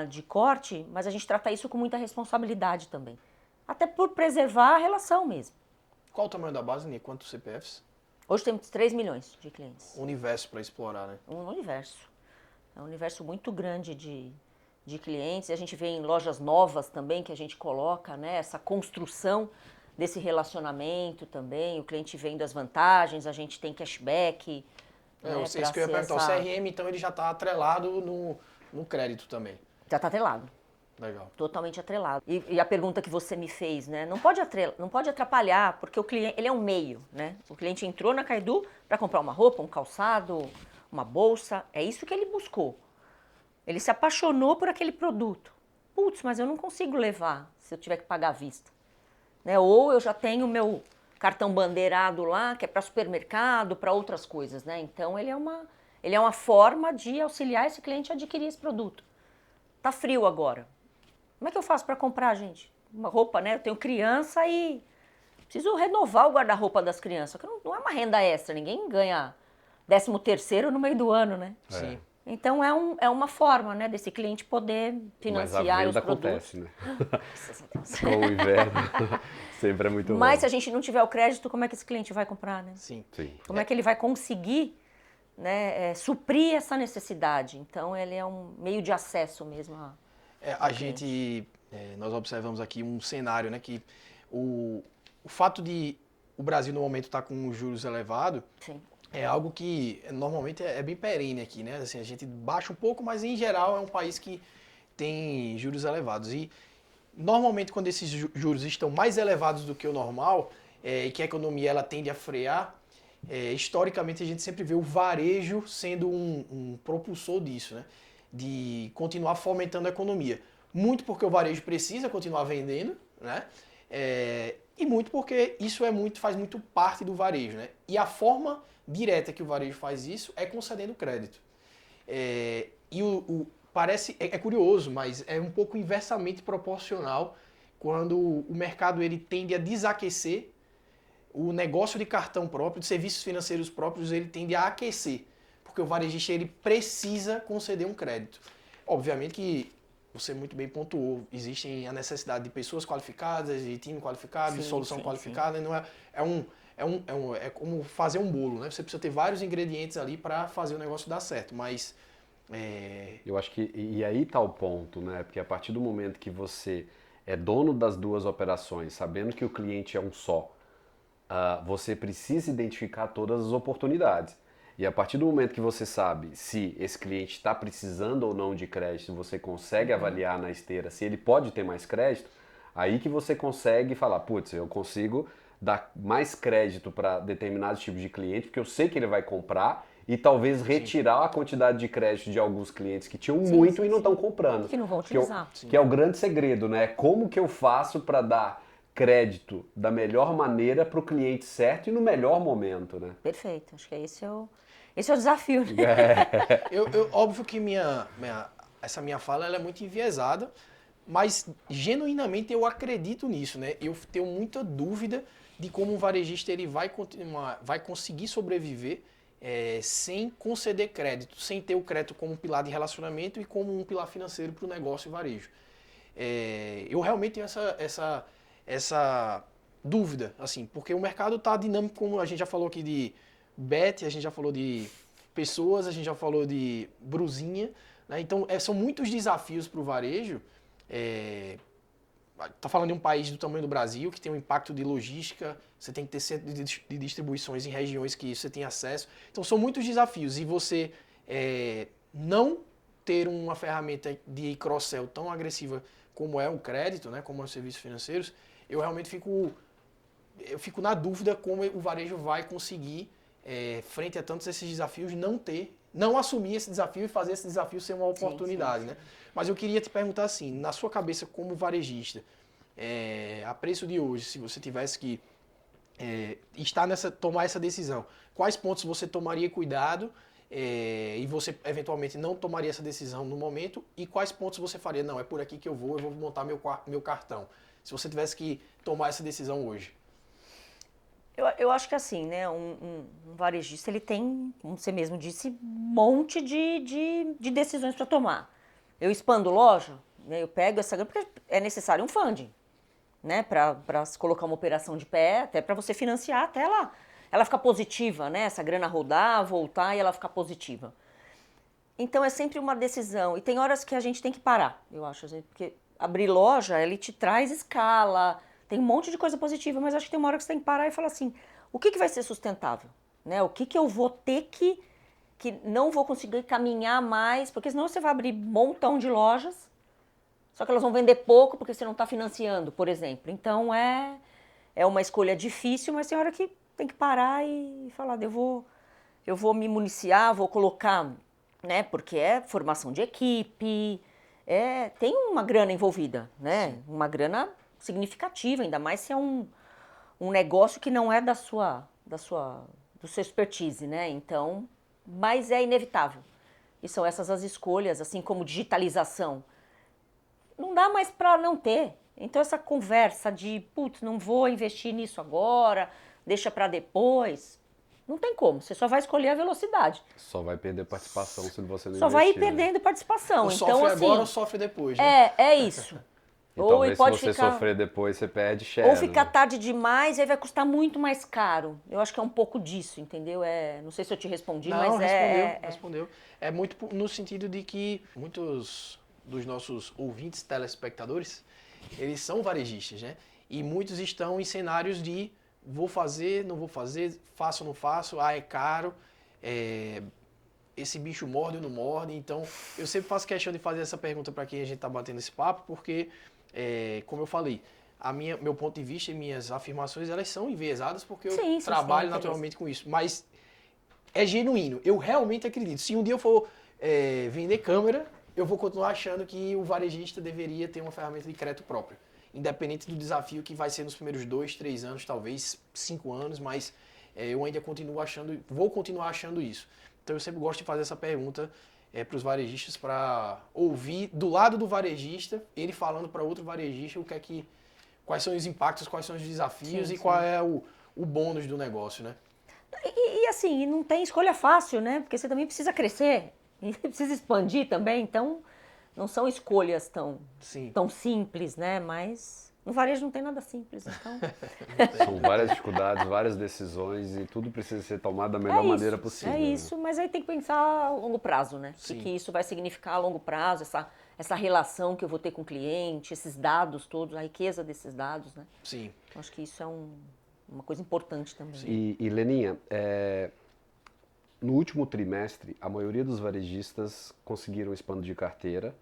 de corte, mas a gente trata isso com muita responsabilidade também. Até por preservar a relação mesmo. Qual o tamanho da base, Ni? Quantos CPFs? Hoje temos 3 milhões de clientes. Um universo para explorar, né? Um universo. É um universo muito grande de clientes. E a gente vê em lojas novas também que a gente coloca, né, essa construção desse relacionamento também. O cliente vendo as vantagens, a gente tem cashback. Isso que eu ia perguntar. O CRM, então, ele já está atrelado no crédito também. Já está atrelado. Legal. Totalmente atrelado. E a pergunta que você me fez, né? Não pode atrapalhar, porque o cliente, ele é um meio, né? O cliente entrou na Caidu para comprar uma roupa, um calçado, uma bolsa. É isso que ele buscou. Ele se apaixonou por aquele produto. Putz, mas eu não consigo levar se eu tiver que pagar à vista. Né? Ou eu já tenho o meu cartão bandeirado lá, que é para supermercado, para outras coisas, né? Então ele é uma forma de auxiliar esse cliente a adquirir esse produto. Tá frio agora. Como é que eu faço para comprar, gente? Uma roupa, né? Eu tenho criança e preciso renovar o guarda-roupa das crianças, que não é uma renda extra, ninguém ganha 13º no meio do ano, né? Sim. Então é uma forma, né, desse cliente poder financiar Mas a venda os produtos. acontece, né? Com o inverno, sempre é muito bom. Mas se a gente não tiver o crédito, como é que esse cliente vai comprar, né? Sim. Como é que ele vai conseguir, né, suprir essa necessidade? Então ele é um meio de acesso mesmo nós observamos aqui um cenário, né, que o fato de o Brasil no momento estar com juros elevados é algo que normalmente é bem perene aqui, né? Assim, a gente baixa um pouco, mas em geral é um país que tem juros elevados. E normalmente quando esses juros estão mais elevados do que o normal e que a economia ela tende a frear, historicamente a gente sempre vê o varejo sendo um propulsor disso, né? De continuar fomentando a economia. Muito porque o varejo precisa continuar vendendo, né? E muito porque isso faz muito parte do varejo, né? E a forma direta que o varejo faz isso é concedendo crédito. Parece curioso, mas é um pouco inversamente proporcional quando o mercado ele tende a desaquecer, o negócio de cartão próprio, de serviços financeiros próprios, ele tende a aquecer, porque o varejista ele precisa conceder um crédito. Obviamente que você muito bem pontuou, existe a necessidade de pessoas qualificadas, de time qualificado, de solução qualificada, não é como fazer um bolo, né? Você precisa ter vários ingredientes ali para fazer o negócio dar certo, mas Eu acho que e aí está o ponto, né? Porque a partir do momento que você é dono das duas operações, sabendo que o cliente é um só, você precisa identificar todas as oportunidades. E a partir do momento que você sabe se esse cliente está precisando ou não de crédito, você consegue avaliar na esteira se ele pode ter mais crédito, aí que você consegue falar, putz, eu consigo dar mais crédito para determinados tipos de cliente, porque eu sei que ele vai comprar e talvez retirar a quantidade de crédito de alguns clientes que tinham muito e não estão comprando. Que não vão utilizar. Que é o grande segredo, né? Como que eu faço para dar crédito da melhor maneira para o cliente certo e no melhor momento, né? Perfeito. Acho que esse é o desafio, né? Óbvio que essa minha fala ela é muito enviesada, mas genuinamente eu acredito nisso, né? Eu tenho muita dúvida de como um varejista ele vai conseguir sobreviver sem conceder crédito, sem ter o crédito como um pilar de relacionamento e como um pilar financeiro para o negócio e varejo. Eu realmente tenho essa dúvida, assim, porque o mercado está dinâmico, como a gente já falou aqui de Bet, a gente já falou de pessoas, a gente já falou de brusinha, né? Então são muitos desafios para o varejo. Está falando de um país do tamanho do Brasil, que tem um impacto de logística, você tem que ter centro de distribuições em regiões que você tem acesso. Então são muitos desafios e você não ter uma ferramenta de cross-sell tão agressiva como é o crédito, né, como é os serviços financeiros, eu realmente fico na dúvida como o varejo vai conseguir, frente a tantos esses desafios, não assumir esse desafio e fazer esse desafio ser uma oportunidade, sim. Né? Mas eu queria te perguntar assim, na sua cabeça como varejista, a preço de hoje, se você tivesse que tomar essa decisão, quais pontos você tomaria cuidado e você eventualmente não tomaria essa decisão no momento e quais pontos você faria, não, é por aqui que eu vou montar meu cartão, se você tivesse que tomar essa decisão hoje? Eu acho que assim, né, um varejista ele tem, como você mesmo disse, um monte de decisões para tomar. Eu expando loja, né, eu pego essa grana porque é necessário um funding, né, para se colocar uma operação de pé, até para você financiar até ela ficar positiva, né, essa grana rodar, voltar e ela ficar positiva. Então é sempre uma decisão e tem horas que a gente tem que parar, eu acho, porque abrir loja, ele te traz escala, tem um monte de coisa positiva, mas acho que tem uma hora que você tem que parar e falar assim, o que vai ser sustentável? Né? O que eu vou ter que não vou conseguir caminhar mais, porque senão você vai abrir um montão de lojas, só que elas vão vender pouco porque você não está financiando, por exemplo. Então é uma escolha difícil, mas tem hora que tem que parar e falar, eu vou me municiar, vou colocar, né? Porque é formação de equipe, tem uma grana envolvida, né? Sim. Uma grana significativa, ainda mais se é um negócio que não é do seu expertise, né? Então, mas é inevitável. E são essas as escolhas, assim como digitalização. Não dá mais para não ter. Então essa conversa de, putz, não vou investir nisso agora, deixa para depois, não tem como. Você só vai escolher a velocidade. Só vai perder participação se você não só investir. Só vai ir perdendo participação. Ou então, sofre assim, agora ou sofre depois, né? É isso. E talvez se você sofrer depois, você perde share. Ou ficar tarde demais, aí vai custar muito mais caro. Eu acho que é um pouco disso, entendeu? Não sei se eu te respondi, não, mas respondeu. É muito no sentido de que muitos dos nossos ouvintes, telespectadores, eles são varejistas, né? E muitos estão em cenários de vou fazer, não vou fazer, faço ou não faço, é caro, esse bicho morde ou não morde. Então, eu sempre faço questão de fazer essa pergunta para quem a gente está batendo esse papo, porque, como eu falei, meu ponto de vista e minhas afirmações, elas são enviesadas porque eu Sim, trabalho sim, naturalmente com isso. Mas é genuíno. Eu realmente acredito. Se um dia eu for vender câmera, eu vou continuar achando que o varejista deveria ter uma ferramenta de crédito própria. Independente do desafio que vai ser nos primeiros 2, 3 anos, talvez 5 anos, mas eu ainda vou continuar achando isso. Então eu sempre gosto de fazer essa pergunta para os varejistas, para ouvir do lado do varejista, ele falando para outro varejista quais são os impactos, quais são os desafios e qual é o bônus do negócio, né? E assim, não tem escolha fácil, né? Porque você também precisa crescer, e precisa expandir também, então não são escolhas tão simples, né? Mas no varejo não tem nada simples, então... São várias dificuldades, várias decisões e tudo precisa ser tomado da melhor maneira possível. É isso, mas aí tem que pensar a longo prazo, né? O que isso vai significar a longo prazo, essa relação que eu vou ter com o cliente, esses dados todos, a riqueza desses dados, né? Sim. Acho que isso é uma coisa importante também. E Leninha, no último trimestre, a maioria dos varejistas conseguiram expandir carteira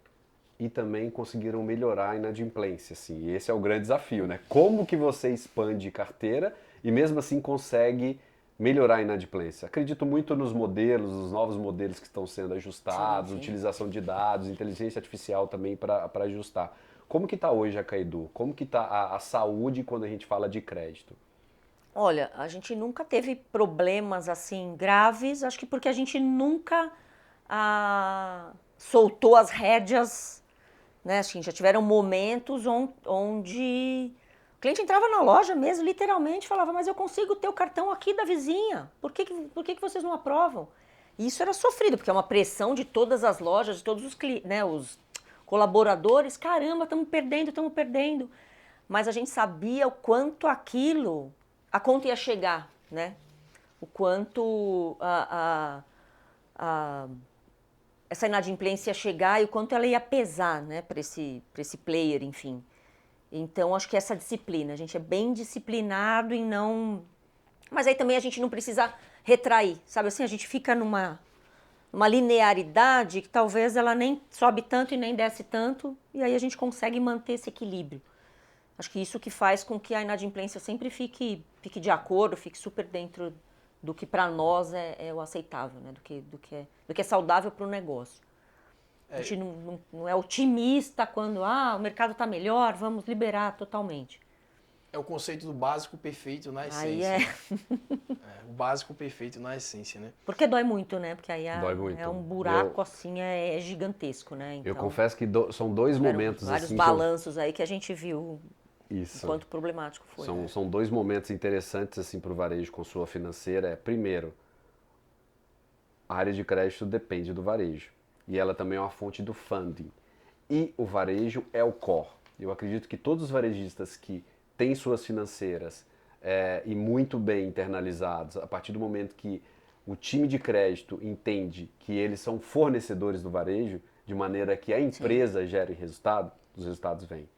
e também conseguiram melhorar a inadimplência. Assim. Esse é o grande desafio, né? Como que você expande carteira e mesmo assim consegue melhorar a inadimplência? Acredito muito nos modelos, nos novos modelos que estão sendo ajustados, utilização de dados, inteligência artificial também para ajustar. Como que está hoje a Caidu? Como que está a saúde quando a gente fala de crédito? Olha, a gente nunca teve problemas assim graves, acho que porque a gente nunca soltou as rédeas, né? Assim, já tiveram momentos onde o cliente entrava na loja mesmo, literalmente, falava, mas eu consigo ter o cartão aqui da vizinha, por que vocês não aprovam? E isso era sofrido, porque é uma pressão de todas as lojas, de todos os colaboradores, caramba, estamos perdendo. Mas a gente sabia o quanto a conta ia chegar, né? O quanto essa inadimplência ia chegar e o quanto ela ia pesar, né, para esse player, enfim. Então, acho que essa disciplina, a gente é bem disciplinado em não... Mas aí também a gente não precisa retrair, sabe assim? A gente fica numa linearidade que talvez ela nem sobe tanto e nem desce tanto, e aí a gente consegue manter esse equilíbrio. Acho que isso que faz com que a inadimplência sempre fique de acordo, fique super dentro do que para nós é o aceitável, né? do que é saudável para o negócio. A gente não é otimista quando o mercado está melhor, vamos liberar totalmente. É o conceito do básico perfeito na essência. Aí é... O básico perfeito na essência, né? Porque dói muito, né? Porque aí Dói muito. é um buraco assim, é gigantesco, né? Então, eu confesso que são dois momentos vários assim balanços aí que a gente viu Isso. o quanto problemático foi. São dois momentos interessantes assim para o varejo com sua financeira. Primeiro, a área de crédito depende do varejo e ela também é uma fonte do funding. E o varejo é o core. Eu acredito que todos os varejistas que têm suas financeiras e muito bem internalizados, a partir do momento que o time de crédito entende que eles são fornecedores do varejo, de maneira que a empresa gere resultado, os resultados vêm.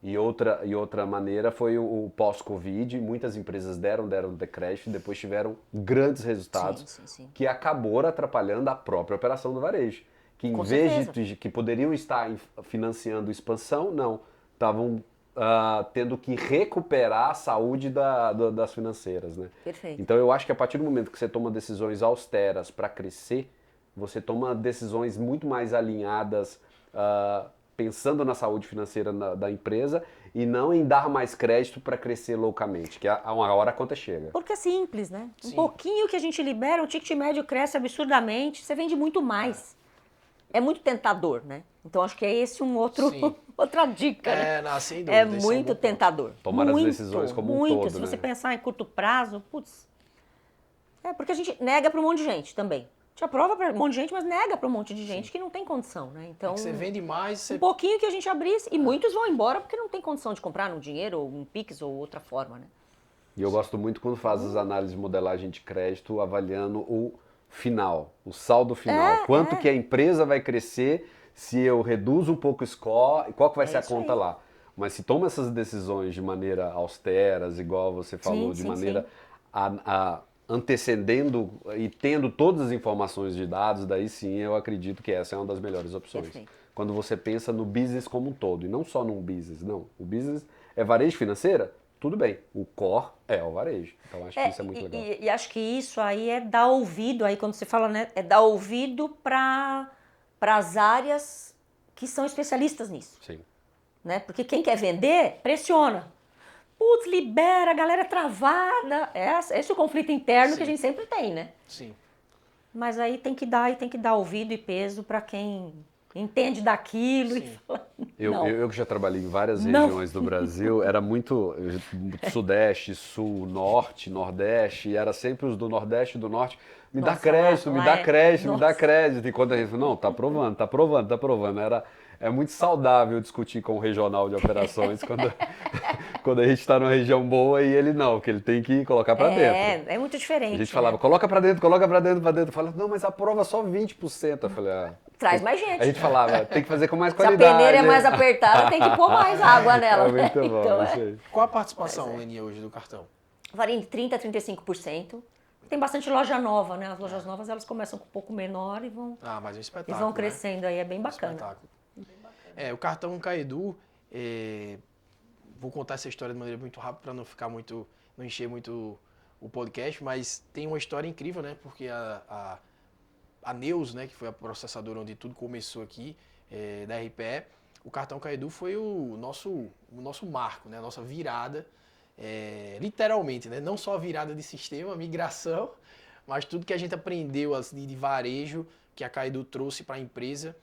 E outra maneira foi o pós-Covid, muitas empresas deram de crédito e depois tiveram grandes resultados que acabou atrapalhando a própria operação do varejo. Que em vez de que poderiam estar financiando expansão, não, estavam tendo que recuperar a saúde das financeiras, né? Perfeito. Então eu acho que a partir do momento que você toma decisões austeras para crescer, você toma decisões muito mais alinhadas, pensando na saúde financeira da empresa e não em dar mais crédito para crescer loucamente, que a uma hora a conta chega. Porque é simples, né? Um pouquinho que a gente libera, o ticket médio cresce absurdamente, você vende muito mais. É muito tentador, né? Então acho que é esse outra dica, né? Sem dúvida, é muito tentador. Tomar as decisões como um todo, Se né? você pensar em curto prazo, putz. Porque a gente nega para um monte de gente também. A gente aprova para um monte de gente, mas nega para um monte de gente que não tem condição, né? Então, você vende mais... Um pouquinho que a gente abrisse, e muitos vão embora porque não tem condição de comprar no dinheiro, ou um Pix, ou outra forma, né? E eu gosto muito quando faz as análises de modelagem de crédito, avaliando o final, o saldo final. Quanto que a empresa vai crescer se eu reduzo um pouco o score, e qual que vai ser a conta lá. Mas se toma essas decisões de maneira austeras, igual você falou, de maneira antecedendo e tendo todas as informações de dados, daí sim eu acredito que essa é uma das melhores opções. Perfeito. Quando você pensa no business como um todo, e não só num business, não. O business É varejo financeira? Tudo bem. O core é o varejo. Então acho que isso é muito legal. E acho que isso aí é dar ouvido, aí quando você fala, né, é dar ouvido para as áreas que são especialistas nisso. Sim. Né? Porque quem quer vender, pressiona. Putz, libera, a galera é travada. Esse é o conflito interno que a gente sempre tem, né? Sim. Mas aí tem que dar ouvido e peso para quem entende daquilo e fala, não. Eu que já trabalhei em várias Não. regiões do Brasil, era muito Sudeste, Sul, Norte, Nordeste, e era sempre os do Nordeste e do Norte. Me dá Nossa, crédito, me lá dá é- crédito, me dá Nossa. crédito. E quando a gente não, tá aprovando, tá aprovando, tá aprovando. É muito saudável discutir com o regional de operações quando a gente está numa região boa e ele não, que ele tem que colocar para dentro. É muito diferente. A gente falava, coloca para dentro, coloca para dentro, para dentro. Falava, não, mas aprova só 20%. Eu falei, Traz mais gente. A gente falava, tem que fazer com mais Se a qualidade. peneira é mais apertada, tem que pôr mais água nela. É muito bom, Então, isso aí. Qual a participação, Leninha, hoje do cartão? varia de 30% a 35%. Tem bastante loja nova, né? As lojas novas elas começam com um pouco menor e vão, Mas é um espetáculo. vão né? crescendo aí, é bem bacana. Espetáculo. O cartão Caidu, vou contar essa história de maneira muito rápida para não encher muito o podcast, mas tem uma história incrível, né? Porque a Neus, né, que foi a processadora onde tudo começou aqui, da RPE, o cartão Caidu foi o nosso marco, né? A nossa virada, literalmente, né? Não só a virada de sistema, a migração, mas tudo que a gente aprendeu assim, de varejo que a Caidu trouxe para a empresa.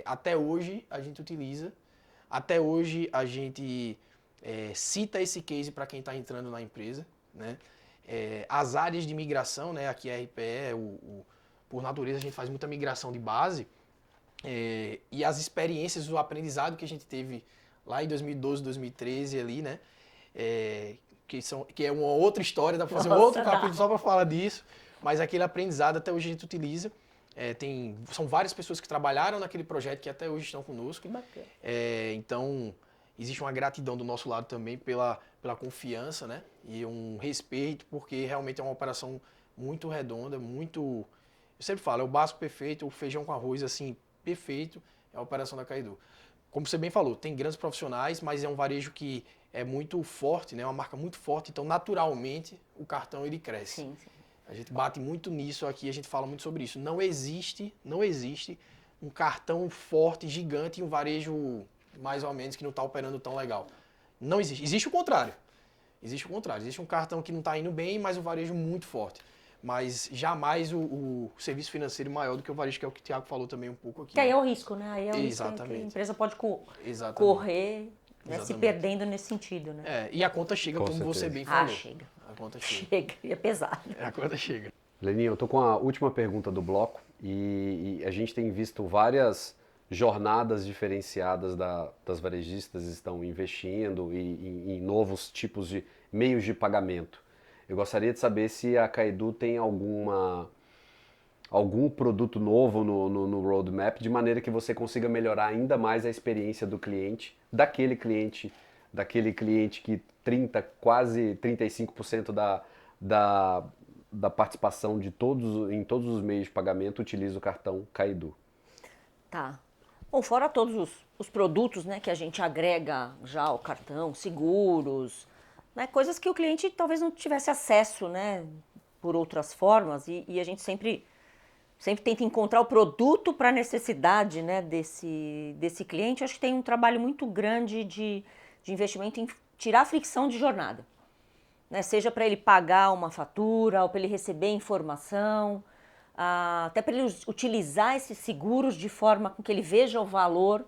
Até hoje a gente utiliza, até hoje a gente cita esse case para quem está entrando na empresa, né? As áreas de migração, né? Aqui a RPE, por natureza a gente faz muita migração de base, e as experiências, o aprendizado que a gente teve lá em 2012, 2013 ali, né? Que é uma outra história, dá para fazer um outro capítulo só para falar disso, mas aquele aprendizado até hoje a gente utiliza. São várias pessoas que trabalharam naquele projeto que até hoje estão conosco. Que bacana. Então, existe uma gratidão do nosso lado também pela confiança, né? E um respeito, porque realmente é uma operação muito redonda, muito... Eu sempre falo, é o básico perfeito, o feijão com arroz, assim, perfeito, é a operação da Caidu. Como você bem falou, tem grandes profissionais, mas é um varejo que é muito forte, né? É uma marca muito forte, então, naturalmente, o cartão, ele cresce. Sim. A gente bate muito nisso aqui, a gente fala muito sobre isso. Não existe um cartão forte, gigante e um varejo mais ou menos que não está operando tão legal. Não existe. Existe o contrário. Existe um cartão que não está indo bem, mas um varejo muito forte. Mas jamais o serviço financeiro maior do que o varejo, que é o que o Thiago falou também um pouco aqui. Que aí é o risco, né? Aí é o risco Exatamente. que a empresa pode Exatamente. correr, né, se Exatamente. perdendo nesse sentido, né? E a conta chega, Com como certeza. você bem falou. Chega. A conta chega. Chega, e é pesado. A conta chega. Leninha, eu tô com a última pergunta do bloco e a gente tem visto várias jornadas diferenciadas das varejistas estão investindo em novos tipos de meios de pagamento. Eu gostaria de saber se a Caidu tem algum produto novo no roadmap, de maneira que você consiga melhorar ainda mais a experiência do cliente, daquele cliente que quase 35% da participação em todos os meios de pagamento utiliza o cartão Caidu. Tá. Bom, fora todos os produtos, né, que a gente agrega já ao cartão, seguros, né, coisas que o cliente talvez não tivesse acesso, né, por outras formas, e a gente sempre tenta encontrar o produto para a necessidade, né, desse cliente. Eu acho que tem um trabalho muito grande de investimento em tirar a fricção de jornada, né, seja para ele pagar uma fatura ou para ele receber informação, até para ele utilizar esses seguros de forma com que ele veja o valor.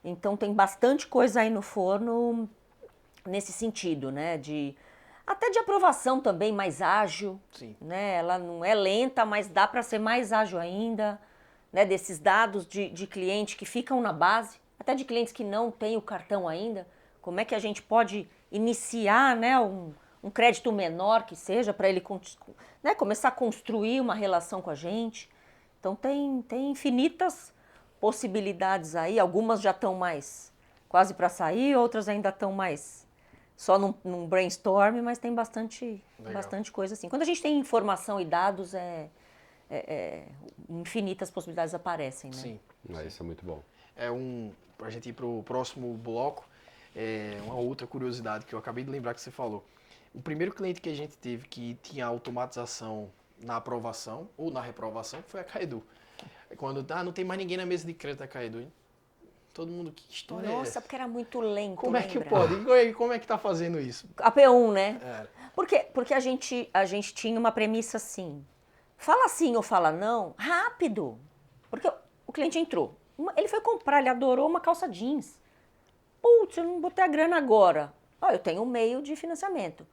Então tem bastante coisa aí no forno nesse sentido, né? Até de aprovação também mais ágil. Sim. Né? Ela não é lenta, mas dá para ser mais ágil ainda, né? Desses dados de cliente que ficam na base, até de clientes que não têm o cartão ainda. Como é que a gente pode iniciar, né, um crédito menor que seja, para ele, né, começar a construir uma relação com a gente. Então tem infinitas possibilidades aí, algumas já estão mais quase para sair, outras ainda estão mais só num brainstorm, mas tem bastante coisa assim. Quando a gente tem informação e dados, infinitas possibilidades aparecem, né? Sim. Isso é muito bom. Pra gente ir pro próximo bloco, uma outra curiosidade que eu acabei de lembrar que você falou. O primeiro cliente que a gente teve que tinha automatização na aprovação ou na reprovação foi a Caedu. Quando não tem mais ninguém na mesa de crédito da Caedu, hein? Todo mundo, que história é Nossa, essa? porque era muito lento, Como é que lembra? pode? E aí, como é que tá fazendo isso? A P1, né? É. Porque a gente tinha uma premissa assim, fala sim ou fala não, rápido. Porque o cliente entrou, ele foi comprar, ele adorou uma calça jeans. Putz, eu não botei a grana agora. Ó, eu tenho um meio de financiamento.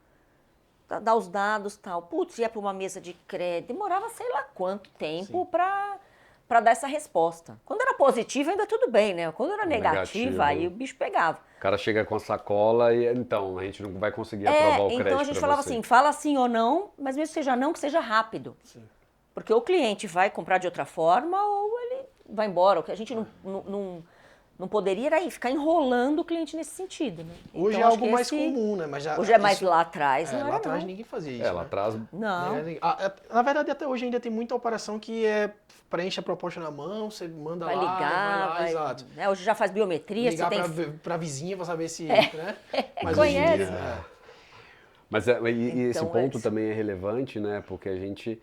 Dá os dados e tal. Putz, ia para uma mesa de crédito. Demorava sei lá quanto tempo para dar essa resposta. Quando era positiva, ainda tudo bem, né? Quando era negativa, aí o bicho pegava. O cara chega com a sacola e, então, a gente não vai conseguir aprovar o crédito. Então a gente falava assim, fala sim ou não, mas mesmo que seja não, que seja rápido. Sim. Porque o cliente vai comprar de outra forma ou ele vai embora. O que a gente não poderia era ficar enrolando o cliente nesse sentido, né? Hoje Então, é acho algo que mais comum, né? Mas já, hoje é mais isso- lá atrás, não lá era atrás não. ninguém fazia isso. lá né? atrás. Não. Na verdade, até hoje ainda tem muita operação que preenche a proposta na mão, você manda Vai lá, ligar, vai lá, exato. né? Hoje já faz biometria, Ligar você tem... pra vizinha pra saber se... É. Né? Conhece. hoje em dia, Mas e esse Então, ponto é- também é relevante, né? Porque a gente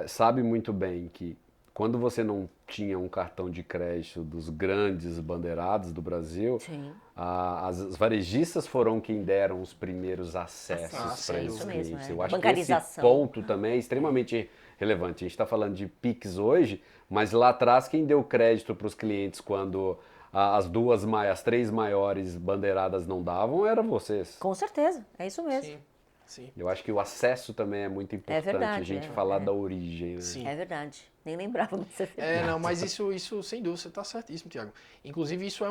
sabe muito bem que quando você não tinha um cartão de crédito dos grandes bandeirados do Brasil, Sim. as varejistas foram quem deram os primeiros acessos Acesso, para isso esses mesmo, clientes. é. Eu acho que esse Bancarização. ponto também é extremamente relevante. A gente está falando de Pix hoje, mas lá atrás quem deu crédito para os clientes quando as três maiores bandeiradas não davam eram vocês. Com certeza, é isso mesmo. sim, sim. Eu acho que o acesso também é muito importante, verdade, a gente é, falar é. da origem. Né? Sim. É verdade. Nem lembrava dessa Não, mas isso sem dúvida, você tá certíssimo, Tiago. Inclusive, isso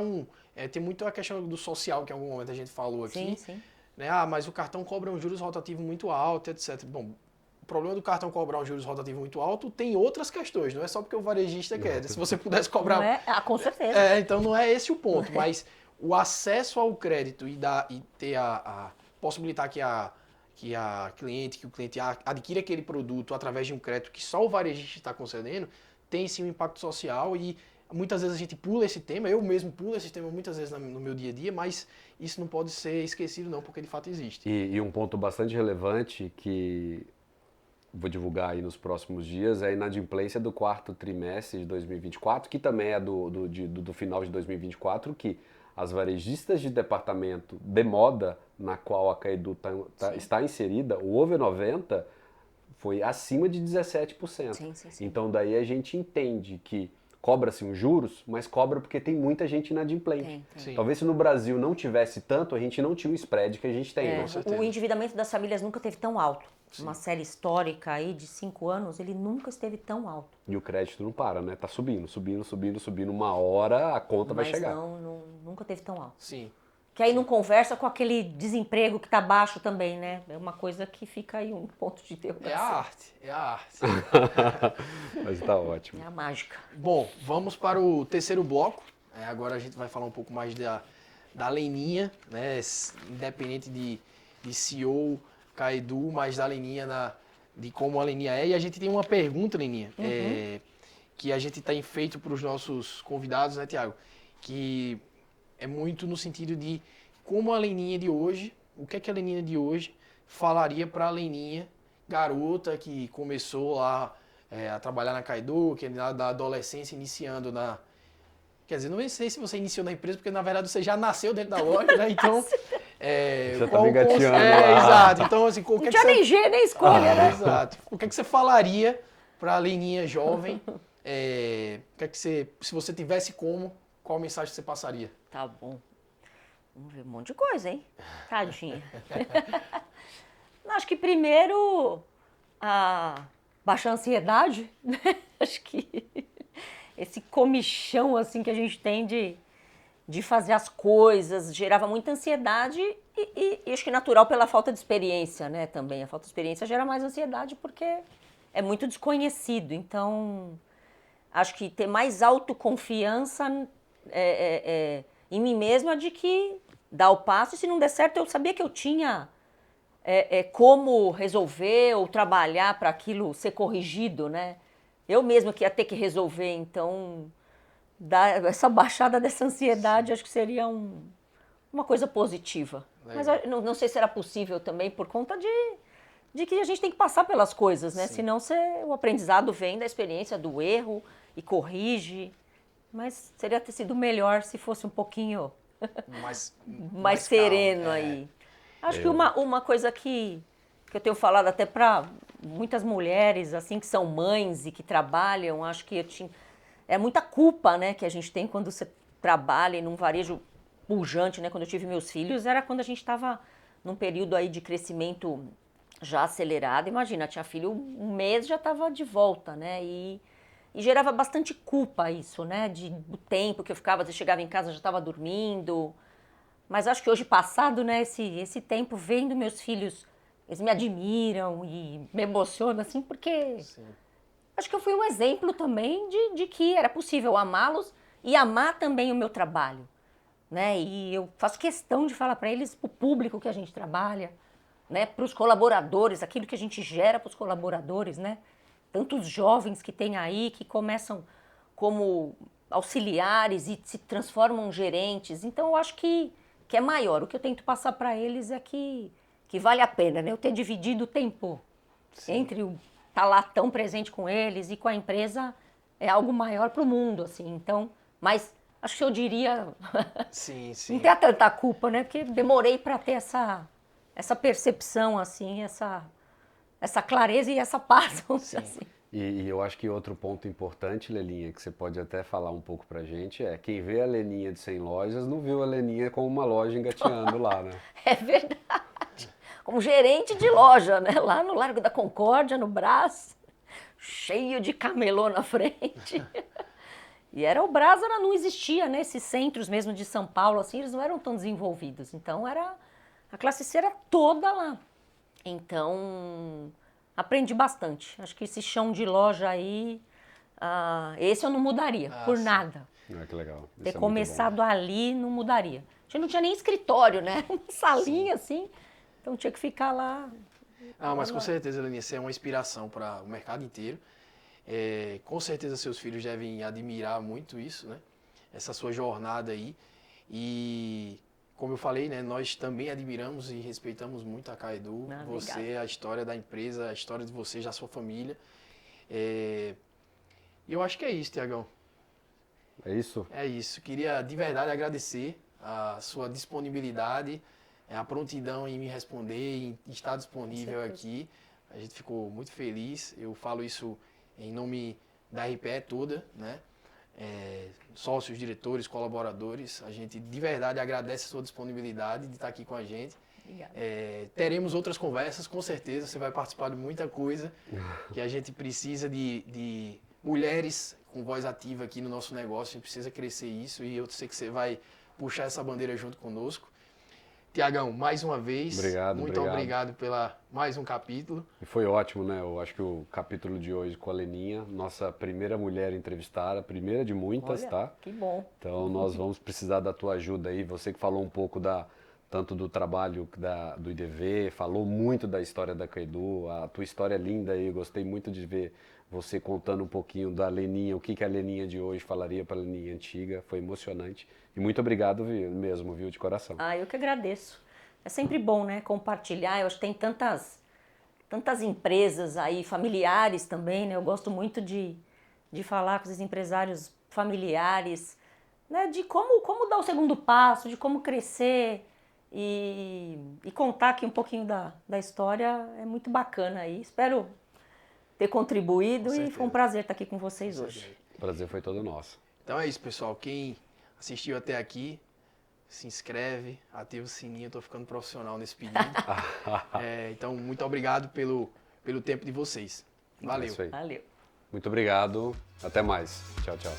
tem muito a questão do social, que em algum momento a gente falou aqui. Sim, sim. Né? Mas o cartão cobra um juros rotativo muito alto, etc. Bom, o problema do cartão cobrar um juros rotativo muito alto tem outras questões, não é só porque o varejista quer. Se você pudesse cobrar... Não é? Com certeza. então não é esse o ponto, mas o acesso ao crédito e ter possibilitar que o cliente adquira aquele produto através de um crédito que só o varejista está concedendo, tem sim um impacto social e muitas vezes a gente pula esse tema, eu mesmo pulo esse tema muitas vezes no meu dia a dia, mas isso não pode ser esquecido não, porque de fato existe. E um ponto bastante relevante que vou divulgar aí nos próximos dias é a inadimplência do quarto trimestre de 2024, que também é do final de 2024, que as varejistas de departamento de moda, na qual a Caedu está inserida, o over 90 foi acima de 17%. Sim, sim, sim. Então daí a gente entende que cobra-se um juros, mas cobra porque tem muita gente inadimplente. Tem. Sim. Talvez se no Brasil não tivesse tanto, a gente não tinha o spread que a gente tem. com certeza. O endividamento das famílias nunca esteve tão alto. Sim. Uma série histórica aí de 5 anos, ele nunca esteve tão alto. E o crédito não para, né? Tá subindo. Uma hora a conta vai Mas chegar. nunca teve tão alto. Sim. Que aí não conversa com aquele desemprego que tá baixo também, né? É uma coisa que fica aí um ponto de interrogação. É a arte. Mas tá ótimo. É a mágica. Bom, vamos para o terceiro bloco. Agora a gente vai falar um pouco mais da Leninha, né? Independente de CEO, Caedu, mas da Leninha, de como a Leninha é. E a gente tem uma pergunta, Leninha, que a gente tem feito para os nossos convidados, né, Tiago? Que é muito no sentido de como a Leninha de hoje, o que é que a Leninha de hoje falaria para a Leninha, garota que começou lá a trabalhar na Caedu, que é da adolescência iniciando na... Quer dizer, não sei se você iniciou na empresa, porque na verdade você já nasceu dentro da loja, né? Então... Você tá me gateando lá. Exato. Então, assim, o que Não é que tinha você... nem G, nem escolha, né? Exato. O que é que você falaria para a Leninha jovem? O que é que você... Se você tivesse como, qual mensagem você passaria? Tá bom. Vamos ver um monte de coisa, hein? Tadinha. Acho que primeiro, baixar a ansiedade, né? Acho que esse comichão, assim, que a gente tem de fazer as coisas gerava muita ansiedade e acho que natural pela falta de experiência, né? Também a falta de experiência gera mais ansiedade porque é muito desconhecido. Então, acho que ter mais autoconfiança em mim mesma de que dar o passo e se não der certo eu sabia que eu tinha como resolver ou trabalhar para aquilo ser corrigido, né? Eu mesma que ia ter que resolver, então essa baixada dessa ansiedade acho que seria uma coisa positiva. Mas eu não sei se era possível também por conta de que a gente tem que passar pelas coisas, né? Senão o aprendizado vem da experiência, do erro e corrige. Mas seria ter sido melhor se fosse um pouquinho mais sereno aí. Acho que uma coisa que eu tenho falado até para muitas mulheres assim que são mães e que trabalham, acho que é muita culpa, né, que a gente tem quando você trabalha num varejo pujante, né? Quando eu tive meus filhos, era quando a gente estava num período aí de crescimento já acelerado. Imagina, tinha filho um mês, já estava de volta, né? E gerava bastante culpa isso, né? Do tempo que eu ficava, você chegava em casa, já estava dormindo. Mas acho que hoje passado, né, esse tempo, vendo meus filhos, eles me admiram e me emocionam, assim, porque acho que eu fui um exemplo também de que era possível amá-los e amar também o meu trabalho, né? E eu faço questão de falar para eles, para o público que a gente trabalha, né, para os colaboradores, aquilo que a gente gera para os colaboradores, né? Tantos jovens que tem aí que começam como auxiliares e se transformam gerentes. Então, eu acho que é maior. O que eu tento passar para eles é que vale a pena, né? Eu ter dividido o tempo entre estar lá tão presente com eles e com a empresa é algo maior para o mundo, assim. Então, mas acho que eu diria não ter tanta culpa, né? Porque demorei para ter essa percepção, assim, essa clareza e essa paz, vamos dizer assim. E eu acho que outro ponto importante, Lelinha, que você pode até falar um pouco pra gente, é quem vê a Leninha de 100 lojas não viu a Leninha com uma loja engateando lá, né? É verdade. Como gerente de loja, né? Lá no Largo da Concórdia, no Brás, cheio de camelô na frente. E o Brás não existia, né? Esses centros mesmo de São Paulo, assim, eles não eram tão desenvolvidos. Então, a classe C era toda lá. Então, aprendi bastante. Acho que esse chão de loja aí, esse eu não mudaria, por nada. Que legal. Ter começado ali não mudaria. A gente não tinha nem escritório, né? Uma salinha assim, então tinha que ficar lá. Mas com certeza, Leninha, você é uma inspiração para o mercado inteiro. Com certeza seus filhos devem admirar muito isso, né? Essa sua jornada aí. E como eu falei, né, nós também admiramos e respeitamos muito a Caedu, você, a história da empresa, a história de vocês, da sua família. E eu acho que é isso, Tiagão. É isso? É isso. Queria de verdade agradecer a sua disponibilidade, a prontidão em me responder, em estar disponível aqui. A gente ficou muito feliz. Eu falo isso em nome da RPE toda, né? Sócios, diretores, colaboradores, a gente de verdade agradece a sua disponibilidade de estar aqui com a gente. Teremos outras conversas, com certeza, você vai participar de muita coisa que a gente precisa de mulheres com voz ativa aqui no nosso negócio, a gente precisa crescer isso e eu sei que você vai puxar essa bandeira junto conosco. Tiagão, mais uma vez, muito obrigado pela mais um capítulo. E foi ótimo, né? Eu acho que o capítulo de hoje com a Leninha, nossa primeira mulher entrevistada, primeira de muitas, Olha, tá? Que bom. Então nós vamos precisar da tua ajuda aí. Você que falou um pouco tanto do trabalho do IDV, falou muito da história da Caedu, a tua história é linda aí, gostei muito de ver você contando um pouquinho da Leninha, o que a Leninha de hoje falaria para a Leninha antiga, foi emocionante. E muito obrigado mesmo, viu, de coração. Eu que agradeço. É sempre bom, né, compartilhar. Eu acho que tem tantas empresas aí, familiares também, né? Eu gosto muito de falar com esses empresários familiares, né, de como dar o segundo passo, de como crescer e contar aqui um pouquinho da história. É muito bacana aí. Espero ter contribuído e foi um prazer estar aqui com vocês hoje. O prazer foi todo nosso. Então é isso, pessoal. Quem assistiu até aqui, se inscreve, ativa o sininho, eu tô ficando profissional nesse pedido. Então, muito obrigado pelo tempo de vocês. Valeu. É isso aí. Valeu. Muito obrigado. Até mais. Tchau, tchau.